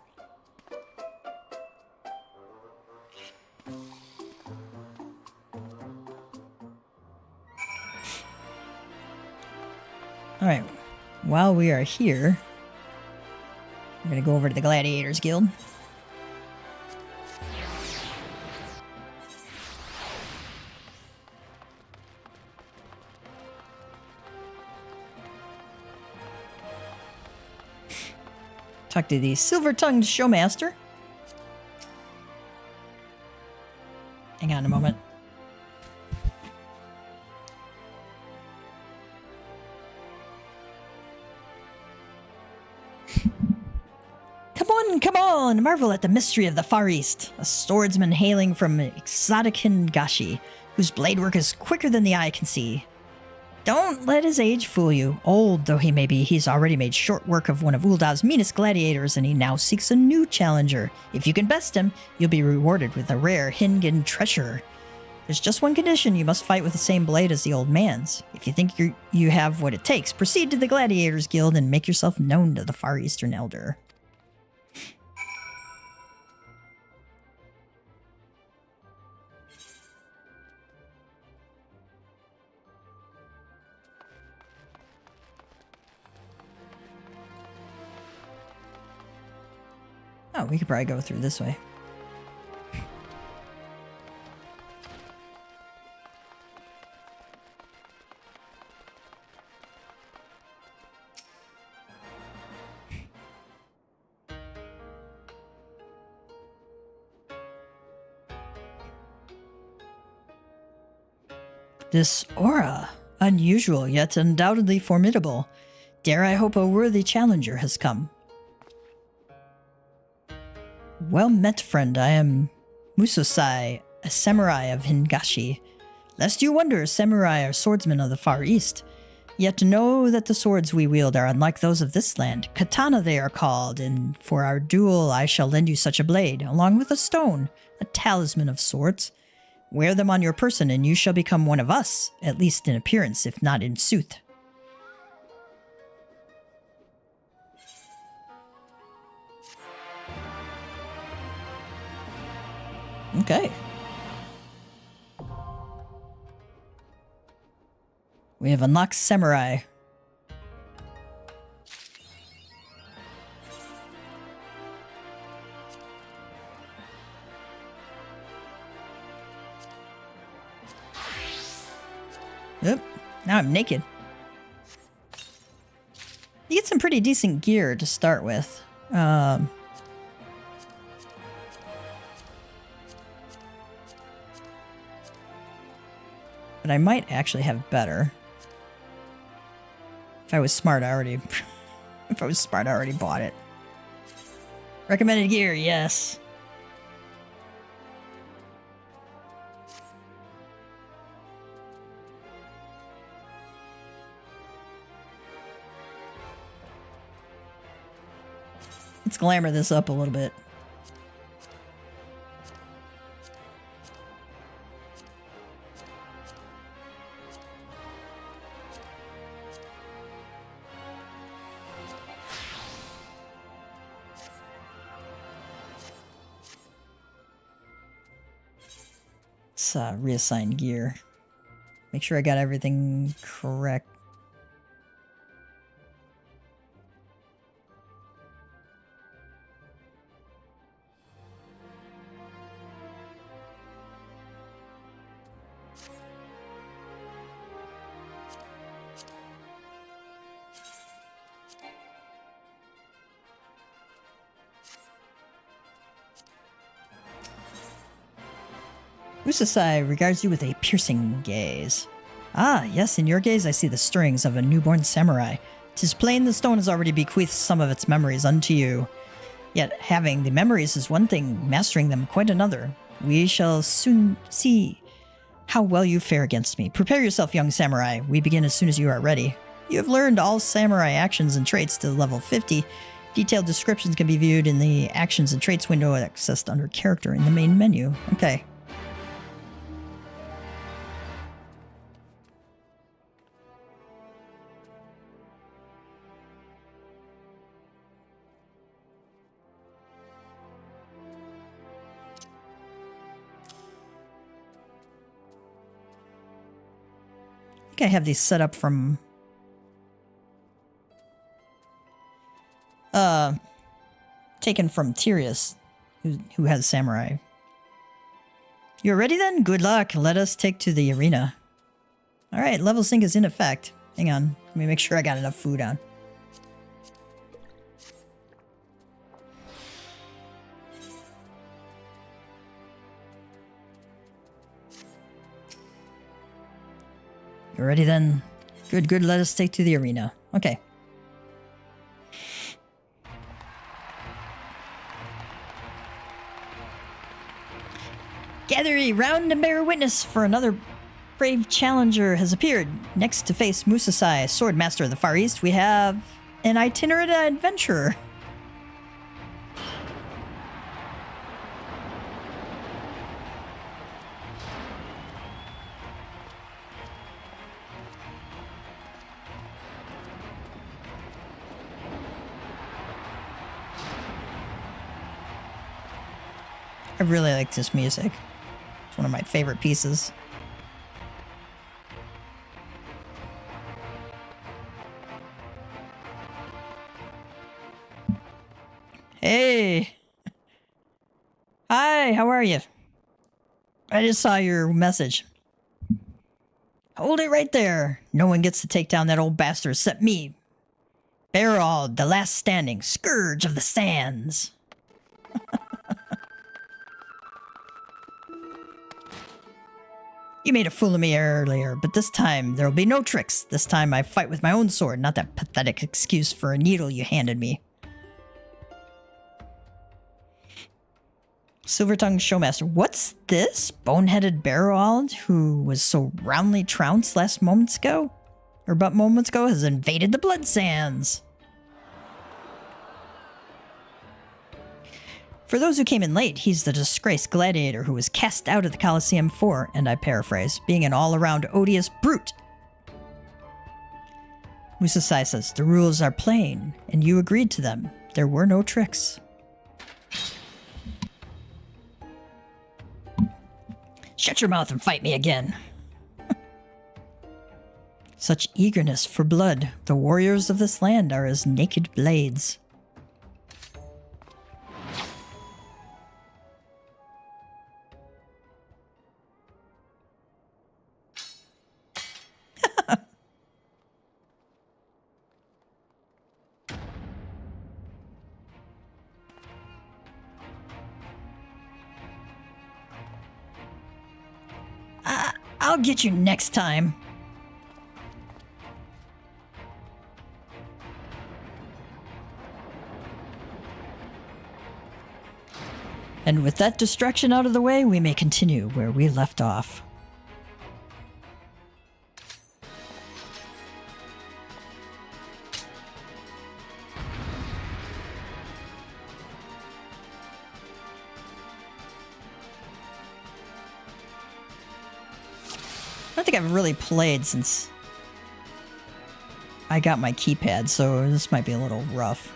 Alright, while we are here, I'm going to go over to the Gladiators Guild. Talk to the silver-tongued showmaster. Hang on a moment. Come on, marvel at the mystery of the Far East. A swordsman hailing from exotic Hingashi, whose blade work is quicker than the eye can see. Don't let his age fool you. Old though he may be, he's already made short work of one of Uldav's meanest gladiators, and he now seeks a new challenger. If you can best him, you'll be rewarded with a rare Hingan treasure. There's just one condition: you must fight with the same blade as the old man's. If you think you have what it takes, proceed to the Gladiators Guild and make yourself known to the Far Eastern Elder. Oh, we could probably go through this way. This aura, unusual yet undoubtedly formidable. Dare I hope a worthy challenger has come. Well met, friend. I am Musosai, a samurai of Hingashi. Lest you wonder, samurai are swordsmen of the Far East. Yet to know that the swords we wield are unlike those of this land. Katana they are called, and for our duel I shall lend you such a blade, along with a stone, a talisman of sorts. Wear them on your person and you shall become one of us, at least in appearance, if not in sooth. Okay. We have unlocked Samurai. Yep, now I'm naked. You get some pretty decent gear to start with. But I might actually have better. If I was smart, I already bought it. Recommended gear, yes. Let's glamour this up a little bit. Let's reassign gear. Make sure I got everything correct. Usasai regards you with a piercing gaze. Ah, yes, in your gaze I see the stirrings of a newborn samurai. 'Tis plain the stone has already bequeathed some of its memories unto you. Yet having the memories is one thing, mastering them quite another. We shall soon see how well you fare against me. Prepare yourself, young samurai. We begin as soon as you are ready. You have learned all samurai actions and traits to level 50. Detailed descriptions can be viewed in the actions and traits window accessed under character in the main menu. Okay. I think I have these set up from taken from Tyrius, who has samurai. You're ready then? Good luck. Let us take to the arena. Alright, level sync is in effect. Hang on. Let me make sure I got enough food on. You're ready then? Good, good. Let us take to the arena. Okay. Gather round and bear witness, for another brave challenger has appeared. Next to face Musasai, sword master of the Far East, we have an itinerant adventurer. I really like this music. It's one of my favorite pieces. Hey! Hi, how are you? I just saw your message. Hold it right there. No one gets to take down that old bastard except me. Barald, the last standing, scourge of the sands. You made a fool of me earlier, but this time there'll be no tricks. This time I fight with my own sword, not that pathetic excuse for a needle you handed me. Silver-tongued showmaster. What's this? Bone-headed Barrowald, who was so roundly trounced moments ago, has invaded the Blood Sands. For those who came in late, he's the disgraced gladiator who was cast out of the Colosseum for, and I paraphrase, being an all-around odious brute. Musasai says, the rules are plain, and you agreed to them. There were no tricks. Shut your mouth and fight me again. Such eagerness for blood. The warriors of this land are as naked blades. I'll get you next time. And with that distraction out of the way, we may continue where we left off. I don't think I've really played since I got my keypad, so this might be a little rough.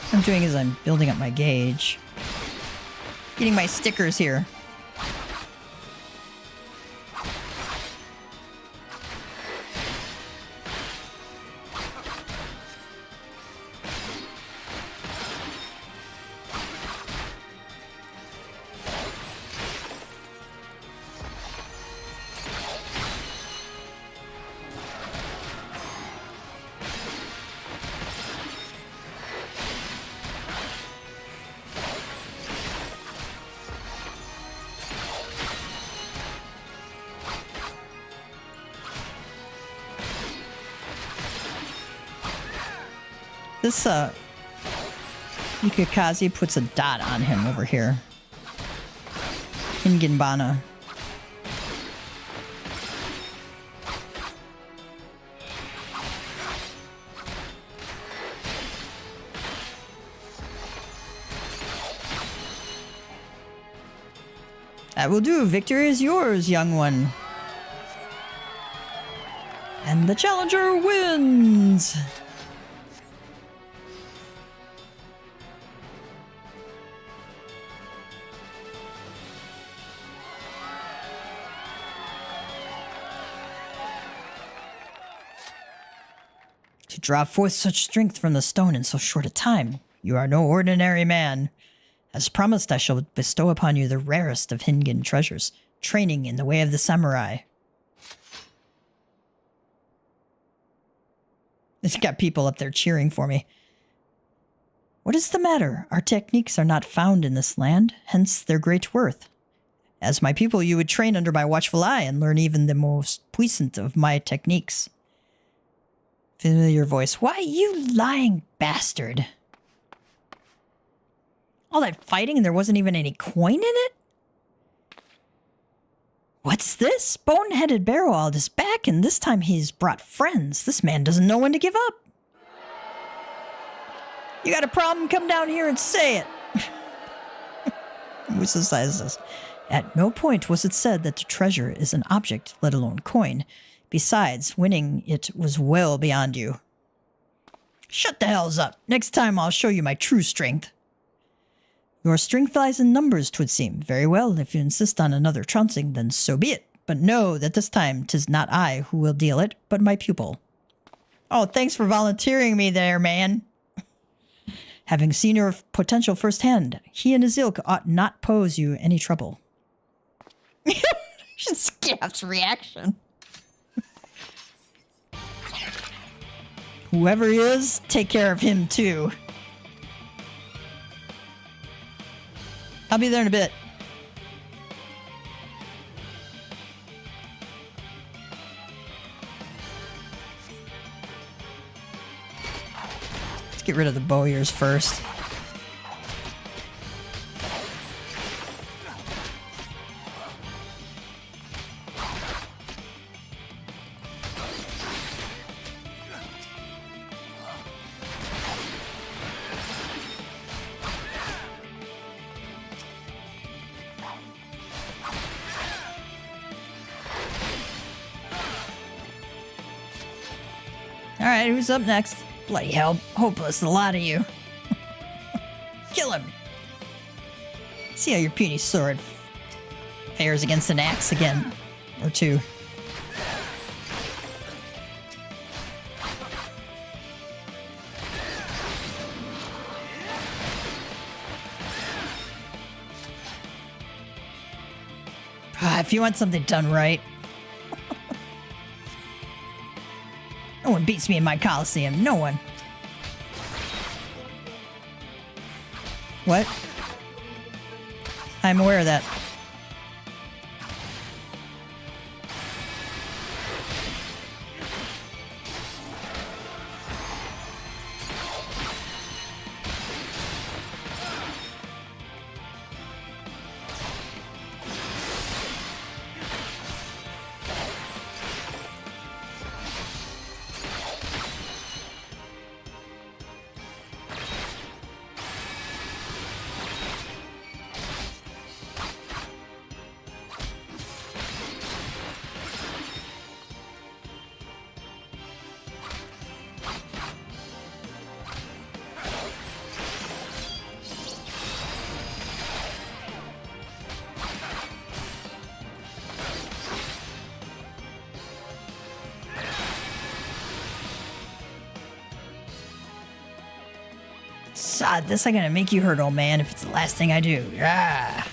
What I'm doing is I'm building up my gauge. Getting my stickers here. This, Mikakaze puts a dot on him over here. Hingenbana. That will do. Victory is yours, young one. And the challenger wins! To draw forth such strength from the stone in so short a time, you are no ordinary man. As promised, I shall bestow upon you the rarest of Hingen treasures, training in the way of the samurai. It's got people up there cheering for me. What is the matter? Our techniques are not found in this land, hence their great worth. As my people, you would train under my watchful eye and learn even the most puissant of my techniques. Familiar voice. Why, you lying bastard. All that fighting and there wasn't even any coin in it? What's this? Bone-headed Barrowald is back, and this time he's brought friends. This man doesn't know when to give up. You got a problem? Come down here and say it. Musa says, at no point was it said that the treasure is an object, let alone coin. Besides, winning it was well beyond you. Shut the hells up. Next time I'll show you my true strength. Your strength lies in numbers, 'twould seem. Very well, if you insist on another trouncing, then so be it. But know that this time 'tis not I who will deal it, but my pupil. Oh, thanks for volunteering me there, man. Having seen your potential firsthand, he and his ilk ought not pose you any trouble. Scaff's reaction. Whoever he is, take care of him too. I'll be there in a bit. Let's get rid of the bowyers first. Alright, who's up next? Bloody hell, hopeless, the lot of you. Kill him! See how your puny sword fares against an axe again. Or two. If you want something done right. No one beats me in my Coliseum. No one. What? I'm aware of that. Sod, this ain't gonna make you hurt, old man, if it's the last thing I do. Ah.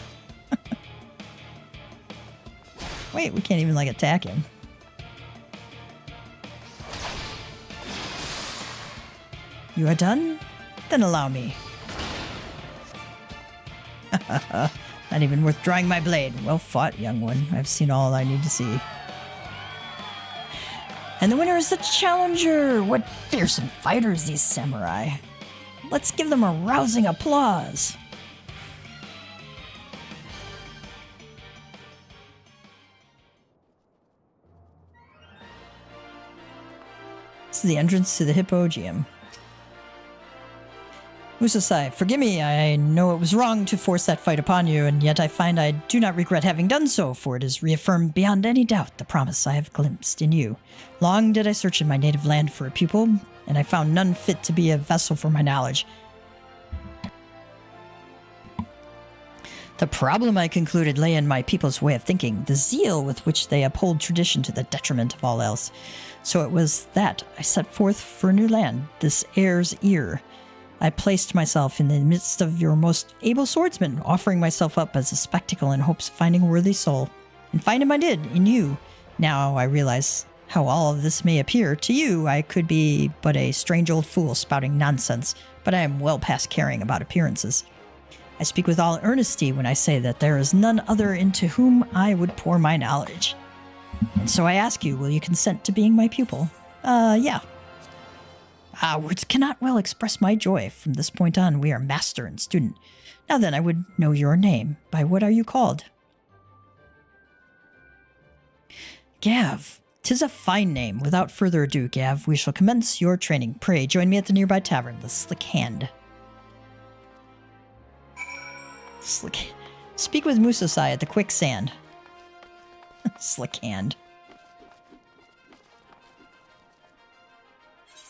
Wait, we can't even, like, attack him. You are done? Then allow me. Not even worth drawing my blade. Well fought, young one. I've seen all I need to see. And the winner is the challenger! What fearsome fighters, these samurai. Let's give them a rousing applause. This is the entrance to the Hippogeum. Musasai, forgive me, I know it was wrong to force that fight upon you, and yet I find I do not regret having done so, for it has reaffirmed beyond any doubt the promise I have glimpsed in you. Long did I search in my native land for a pupil, and I found none fit to be a vessel for my knowledge. The problem, I concluded, lay in my people's way of thinking, the zeal with which they uphold tradition to the detriment of all else. So it was that I set forth for a new land, this heir's ear. I placed myself in the midst of your most able swordsmen, offering myself up as a spectacle in hopes of finding a worthy soul. And find him I did, in you. Now I realize how all of this may appear. To you, I could be but a strange old fool spouting nonsense, but I am well past caring about appearances. I speak with all earnesty when I say that there is none other into whom I would pour my knowledge. And so I ask you, will you consent to being my pupil? Yeah. Words cannot well express my joy. From this point on, we are master and student. Now then, I would know your name. By what are you called? Gav. 'Tis a fine name. Without further ado, Gav, we shall commence your training. Pray, join me at the nearby tavern, the Slick Hand. Speak with Musasai at the Quicksand. Slick Hand.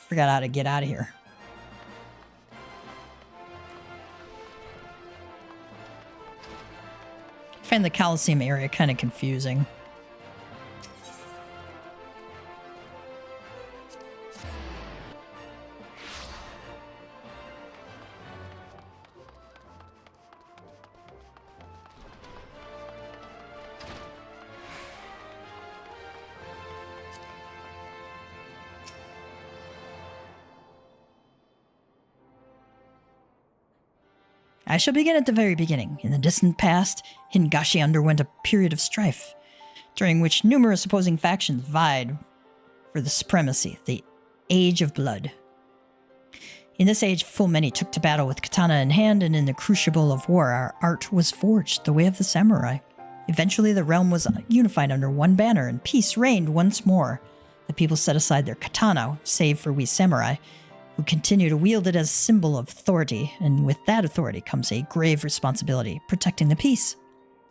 Forgot how to get out of here. I find the Coliseum area kind of confusing. I shall begin at the very beginning. In the distant past, Hingashi underwent a period of strife, during which numerous opposing factions vied for the supremacy, the Age of Blood. In this age, full many took to battle with katana in hand, and in the crucible of war, our art was forged, the way of the samurai. Eventually, the realm was unified under one banner, and peace reigned once more. The people set aside their katana, save for we samurai, who continue to wield it as a symbol of authority, and with that authority comes a grave responsibility, protecting the peace.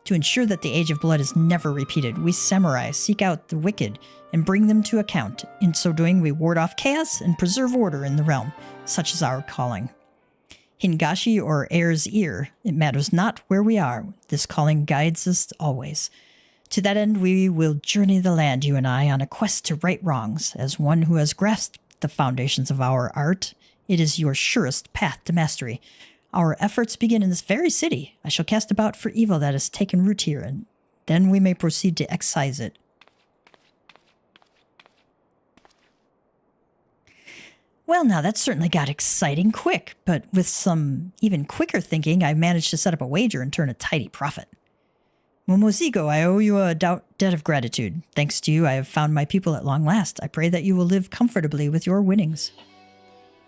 To ensure that the Age of Blood is never repeated, we samurai seek out the wicked and bring them to account. In so doing, we ward off chaos and preserve order in the realm. Such is our calling. Hingashi or Heir's Ear, it matters not where we are. This calling guides us always. To that end, we will journey the land, you and I, on a quest to right wrongs. As one who has grasped the foundations of our art, it is your surest path to mastery. Our efforts begin in this very city. I shall cast about for evil that has taken root here, and then we may proceed to excise it. Well, now that certainly got exciting quick, but with some even quicker thinking, I managed to set up a wager and turn a tidy profit. Momozigo, I owe you a debt of gratitude. Thanks to you, I have found my people at long last. I pray that you will live comfortably with your winnings.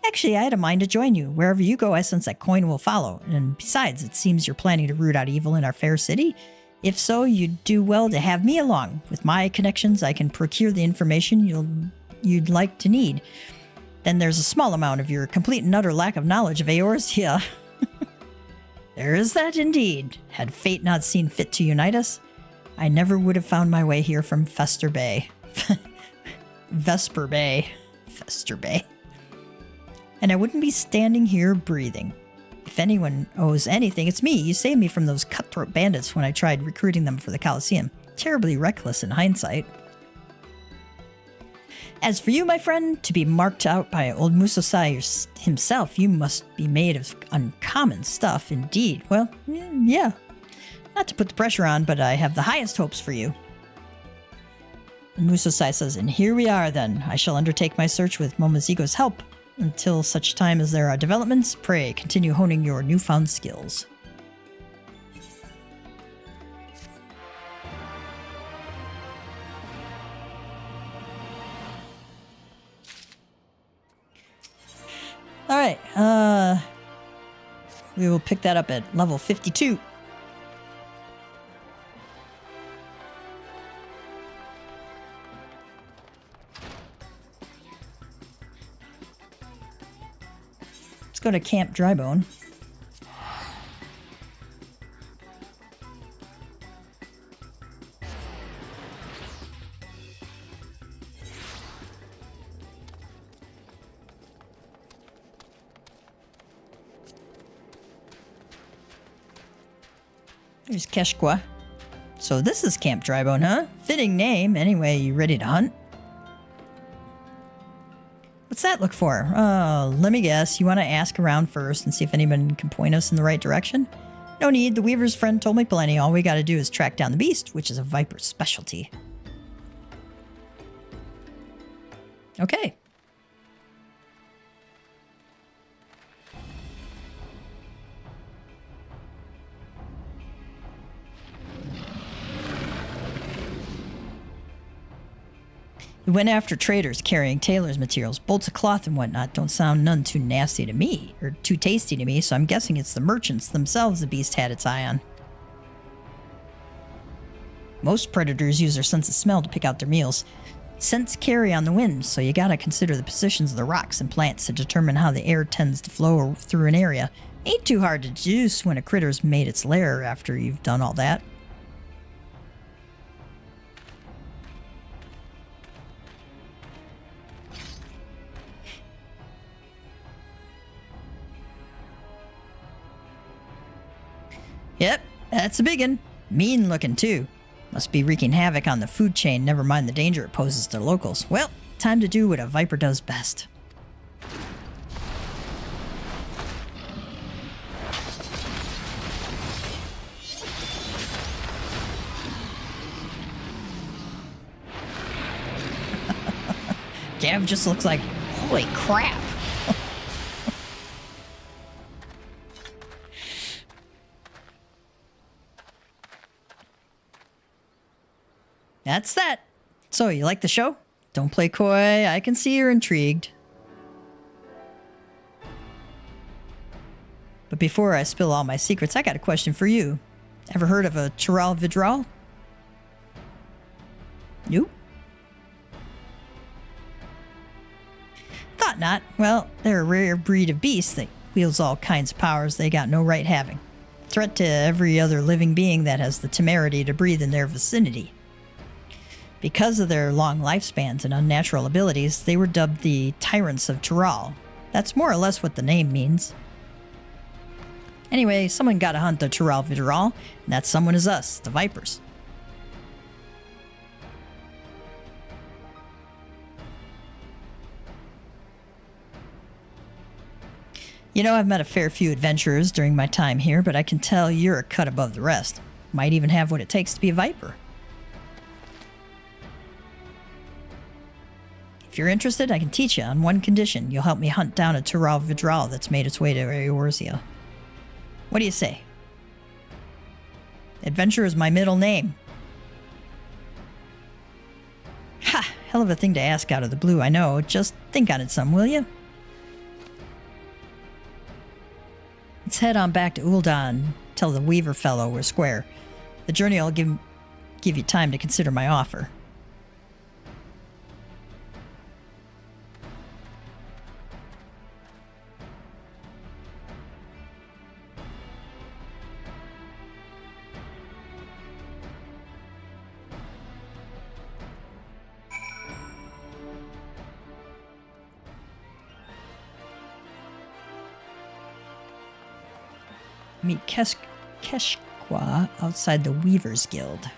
Actually, I had a mind to join you. Wherever you go, I sense that coin will follow. And besides, it seems you're planning to root out evil in our fair city. If so, you'd do well to have me along. With my connections, I can procure the information you'd like to need. Then there's a small amount of your complete and utter lack of knowledge of Eorzea. There is that indeed. Had fate not seen fit to unite us, I never would have found my way here from Fester Bay. Vesper Bay. Fester Bay. And I wouldn't be standing here breathing. If anyone owes anything, it's me. You saved me from those cutthroat bandits when I tried recruiting them for the Colosseum. Terribly reckless in hindsight. As for you, my friend, to be marked out by old Musosai himself, you must be made of uncommon stuff indeed. Well, yeah. Not to put the pressure on, but I have the highest hopes for you. And Musosai says, and here we are then. I shall undertake my search with Momozigo's help. Until such time as there are developments, pray continue honing your newfound skills. All right, we will pick that up at level 52. Let's go to Camp Drybone. There's Keshqua. So this is Camp Drybone, huh? Fitting name. Anyway, you ready to hunt? What's that look for? Let me guess. You want to ask around first and see if anyone can point us in the right direction? No need. The Weaver's friend told me plenty. All we got to do is track down the beast, which is a Viper's specialty. Okay. We went after traders carrying tailor's materials. Bolts of cloth and whatnot don't sound none too nasty to me, or too tasty to me, so I'm guessing it's the merchants themselves the beast had its eye on. Most predators use their sense of smell to pick out their meals. Scents carry on the wind, so you gotta consider the positions of the rocks and plants to determine how the air tends to flow through an area. Ain't too hard to deduce when a critter's made its lair after you've done all that. Yep, that's a big one. Mean looking too. Must be wreaking havoc on the food chain, never mind the danger it poses to locals. Well, time to do what a Viper does best. Gav just looks like, holy crap. That's that. So, you like the show? Don't play coy. I can see you're intrigued. But before I spill all my secrets, I got a question for you. Ever heard of a Chiral Vidral? Nope. Thought not. Well, they're a rare breed of beast that wields all kinds of powers they got no right having. Threat to every other living being that has the temerity to breathe in their vicinity. Because of their long lifespans and unnatural abilities, they were dubbed the Tyrants of Chiral. That's more or less what the name means. Anyway, someone gotta hunt the Chiral Vidral, and that someone is us, the Vipers. You know, I've met a fair few adventurers during my time here, but I can tell you're a cut above the rest. Might even have what it takes to be a Viper. If you're interested, I can teach you on one condition. You'll help me hunt down a Chiral Vidral that's made its way to Eorzea. What do you say? Adventure is my middle name. Ha! Hell of a thing to ask out of the blue, I know. Just think on it some, will you? Let's head on back to Ul'dah. Tell the Weaver fellow we're square. The journey will give you time to consider my offer. Meet Keshqua outside the Weaver's Guild.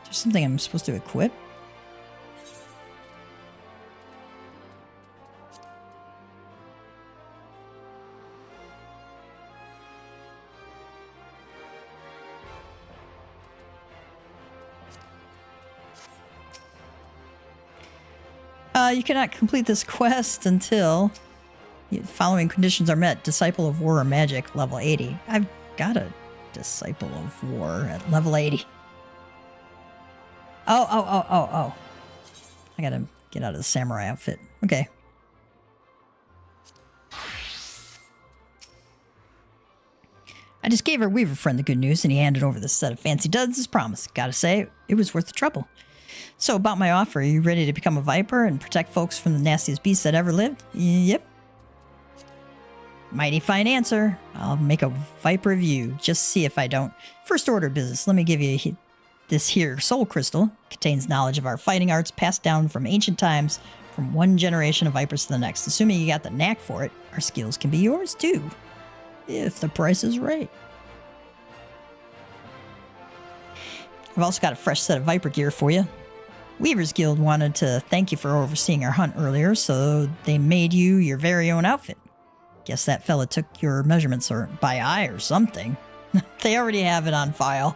There's something I'm supposed to equip? You cannot complete this quest until the following conditions are met. Disciple of War or Magic, level 80. I've got a Disciple of War at level 80. Oh. I gotta get out of the samurai outfit. Okay. I just gave our Weaver friend the good news, and he handed over the set of fancy duds as promised. Gotta say, it was worth the trouble. So, about my offer, are you ready to become a Viper and protect folks from the nastiest beasts that ever lived? Yep. Mighty fine answer. I'll make a Viper of you. Just see if I don't. First order business. Let me give you this here soul crystal. Contains knowledge of our fighting arts passed down from ancient times, from one generation of Vipers to the next. Assuming you got the knack for it, our skills can be yours too. If the price is right. I've also got a fresh set of Viper gear for you. Weaver's Guild wanted to thank you for overseeing our hunt earlier, so they made you your very own outfit. Guess that fella took your measurements or by eye or something. They already have it on file.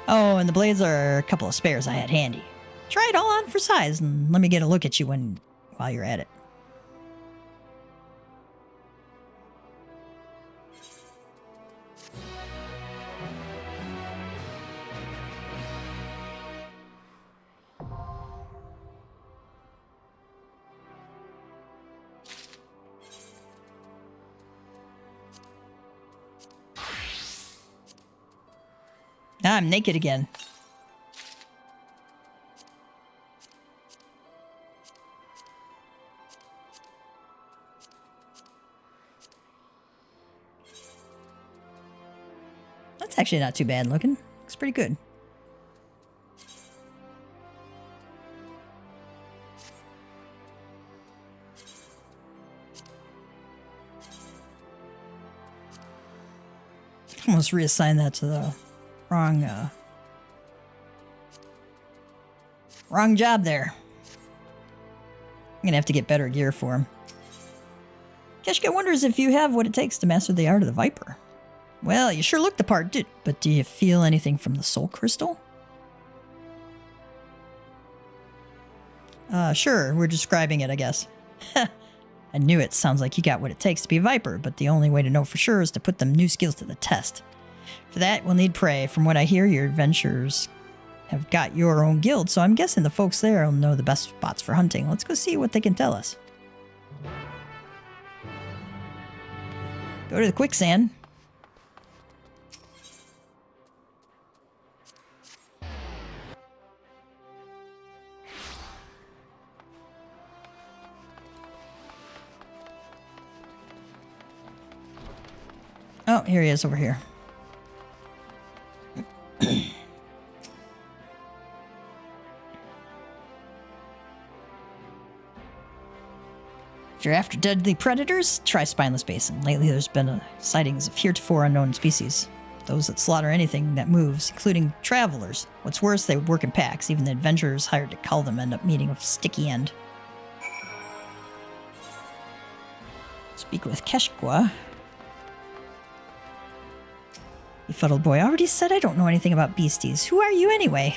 Oh, and the blades are a couple of spares I had handy. Try it all on for size and let me get a look at you while you're at it. Now I'm naked again. That's actually not too bad looking. Looks pretty good. Almost reassign that to the wrong job there. I'm gonna have to get better gear for him. Keshka wonders if you have what it takes to master the art of the Viper. Well, you sure look the part, but do you feel anything from the soul crystal? Sure, we're describing it, I guess. I knew it. Sounds like you got what it takes to be a Viper, but the only way to know for sure is to put them new skills to the test. For that, we'll need prey. From what I hear, your adventurers have got your own guild, so I'm guessing the folks there will know the best spots for hunting. Let's go see what they can tell us. Go to the quicksand. Oh, here he is over here. If you're after deadly predators, try Spineless Basin. Lately there's been sightings of heretofore unknown species. Those that slaughter anything that moves, including travelers. What's worse, they work in packs. Even the adventurers hired to cull them end up meeting a sticky end. Speak with Keshqua. You fuddled boy already said I don't know anything about beasties. Who are you anyway?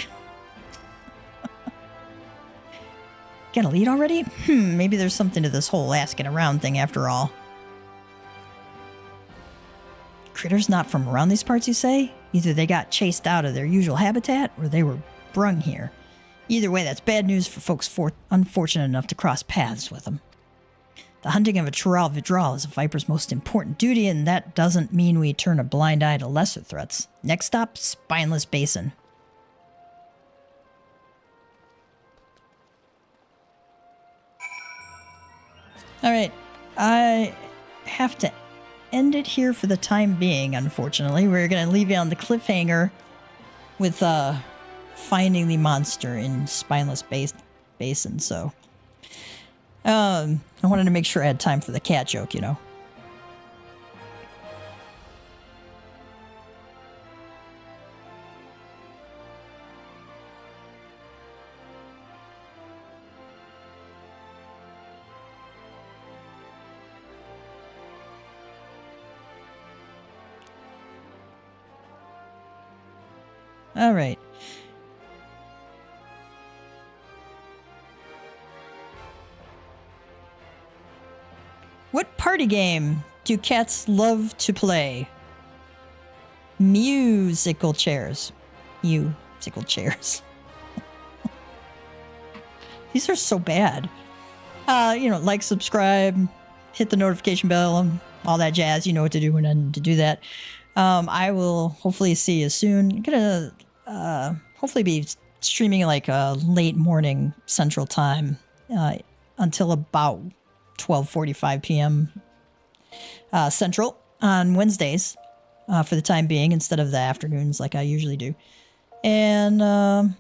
Get a lead already? Maybe there's something to this whole asking around thing after all. Critters not from around these parts, you say? Either they got chased out of their usual habitat, or they were brung here. Either way, that's bad news for folks unfortunate enough to cross paths with them. The hunting of a Tural Vidral is a Viper's most important duty, and that doesn't mean we turn a blind eye to lesser threats. Next stop, Spineless Basin. Alright, I have to end it here for the time being, unfortunately. We're going to leave you on the cliffhanger with finding the monster in Spineless Basin, so... I wanted to make sure I had time for the cat joke, you know. All right. What party game do cats love to play? Musical chairs. Musical chairs. These are so bad. Like, subscribe, hit the notification bell, all that jazz. You know what to do when to do that. I will hopefully see you soon. I'm gonna hopefully be streaming like late morning Central Time until about 12:45 p.m. Central on Wednesdays for the time being, instead of the afternoons like I usually do. And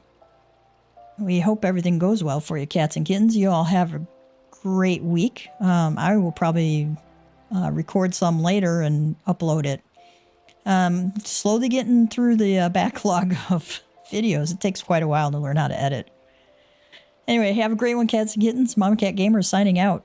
we hope everything goes well for you, cats and kittens. You all have a great week. I will probably record some later and upload it. Slowly getting through the backlog of videos. It takes quite a while to learn how to edit. Anyway, have a great one, cats and kittens. Mamacatgamer signing out.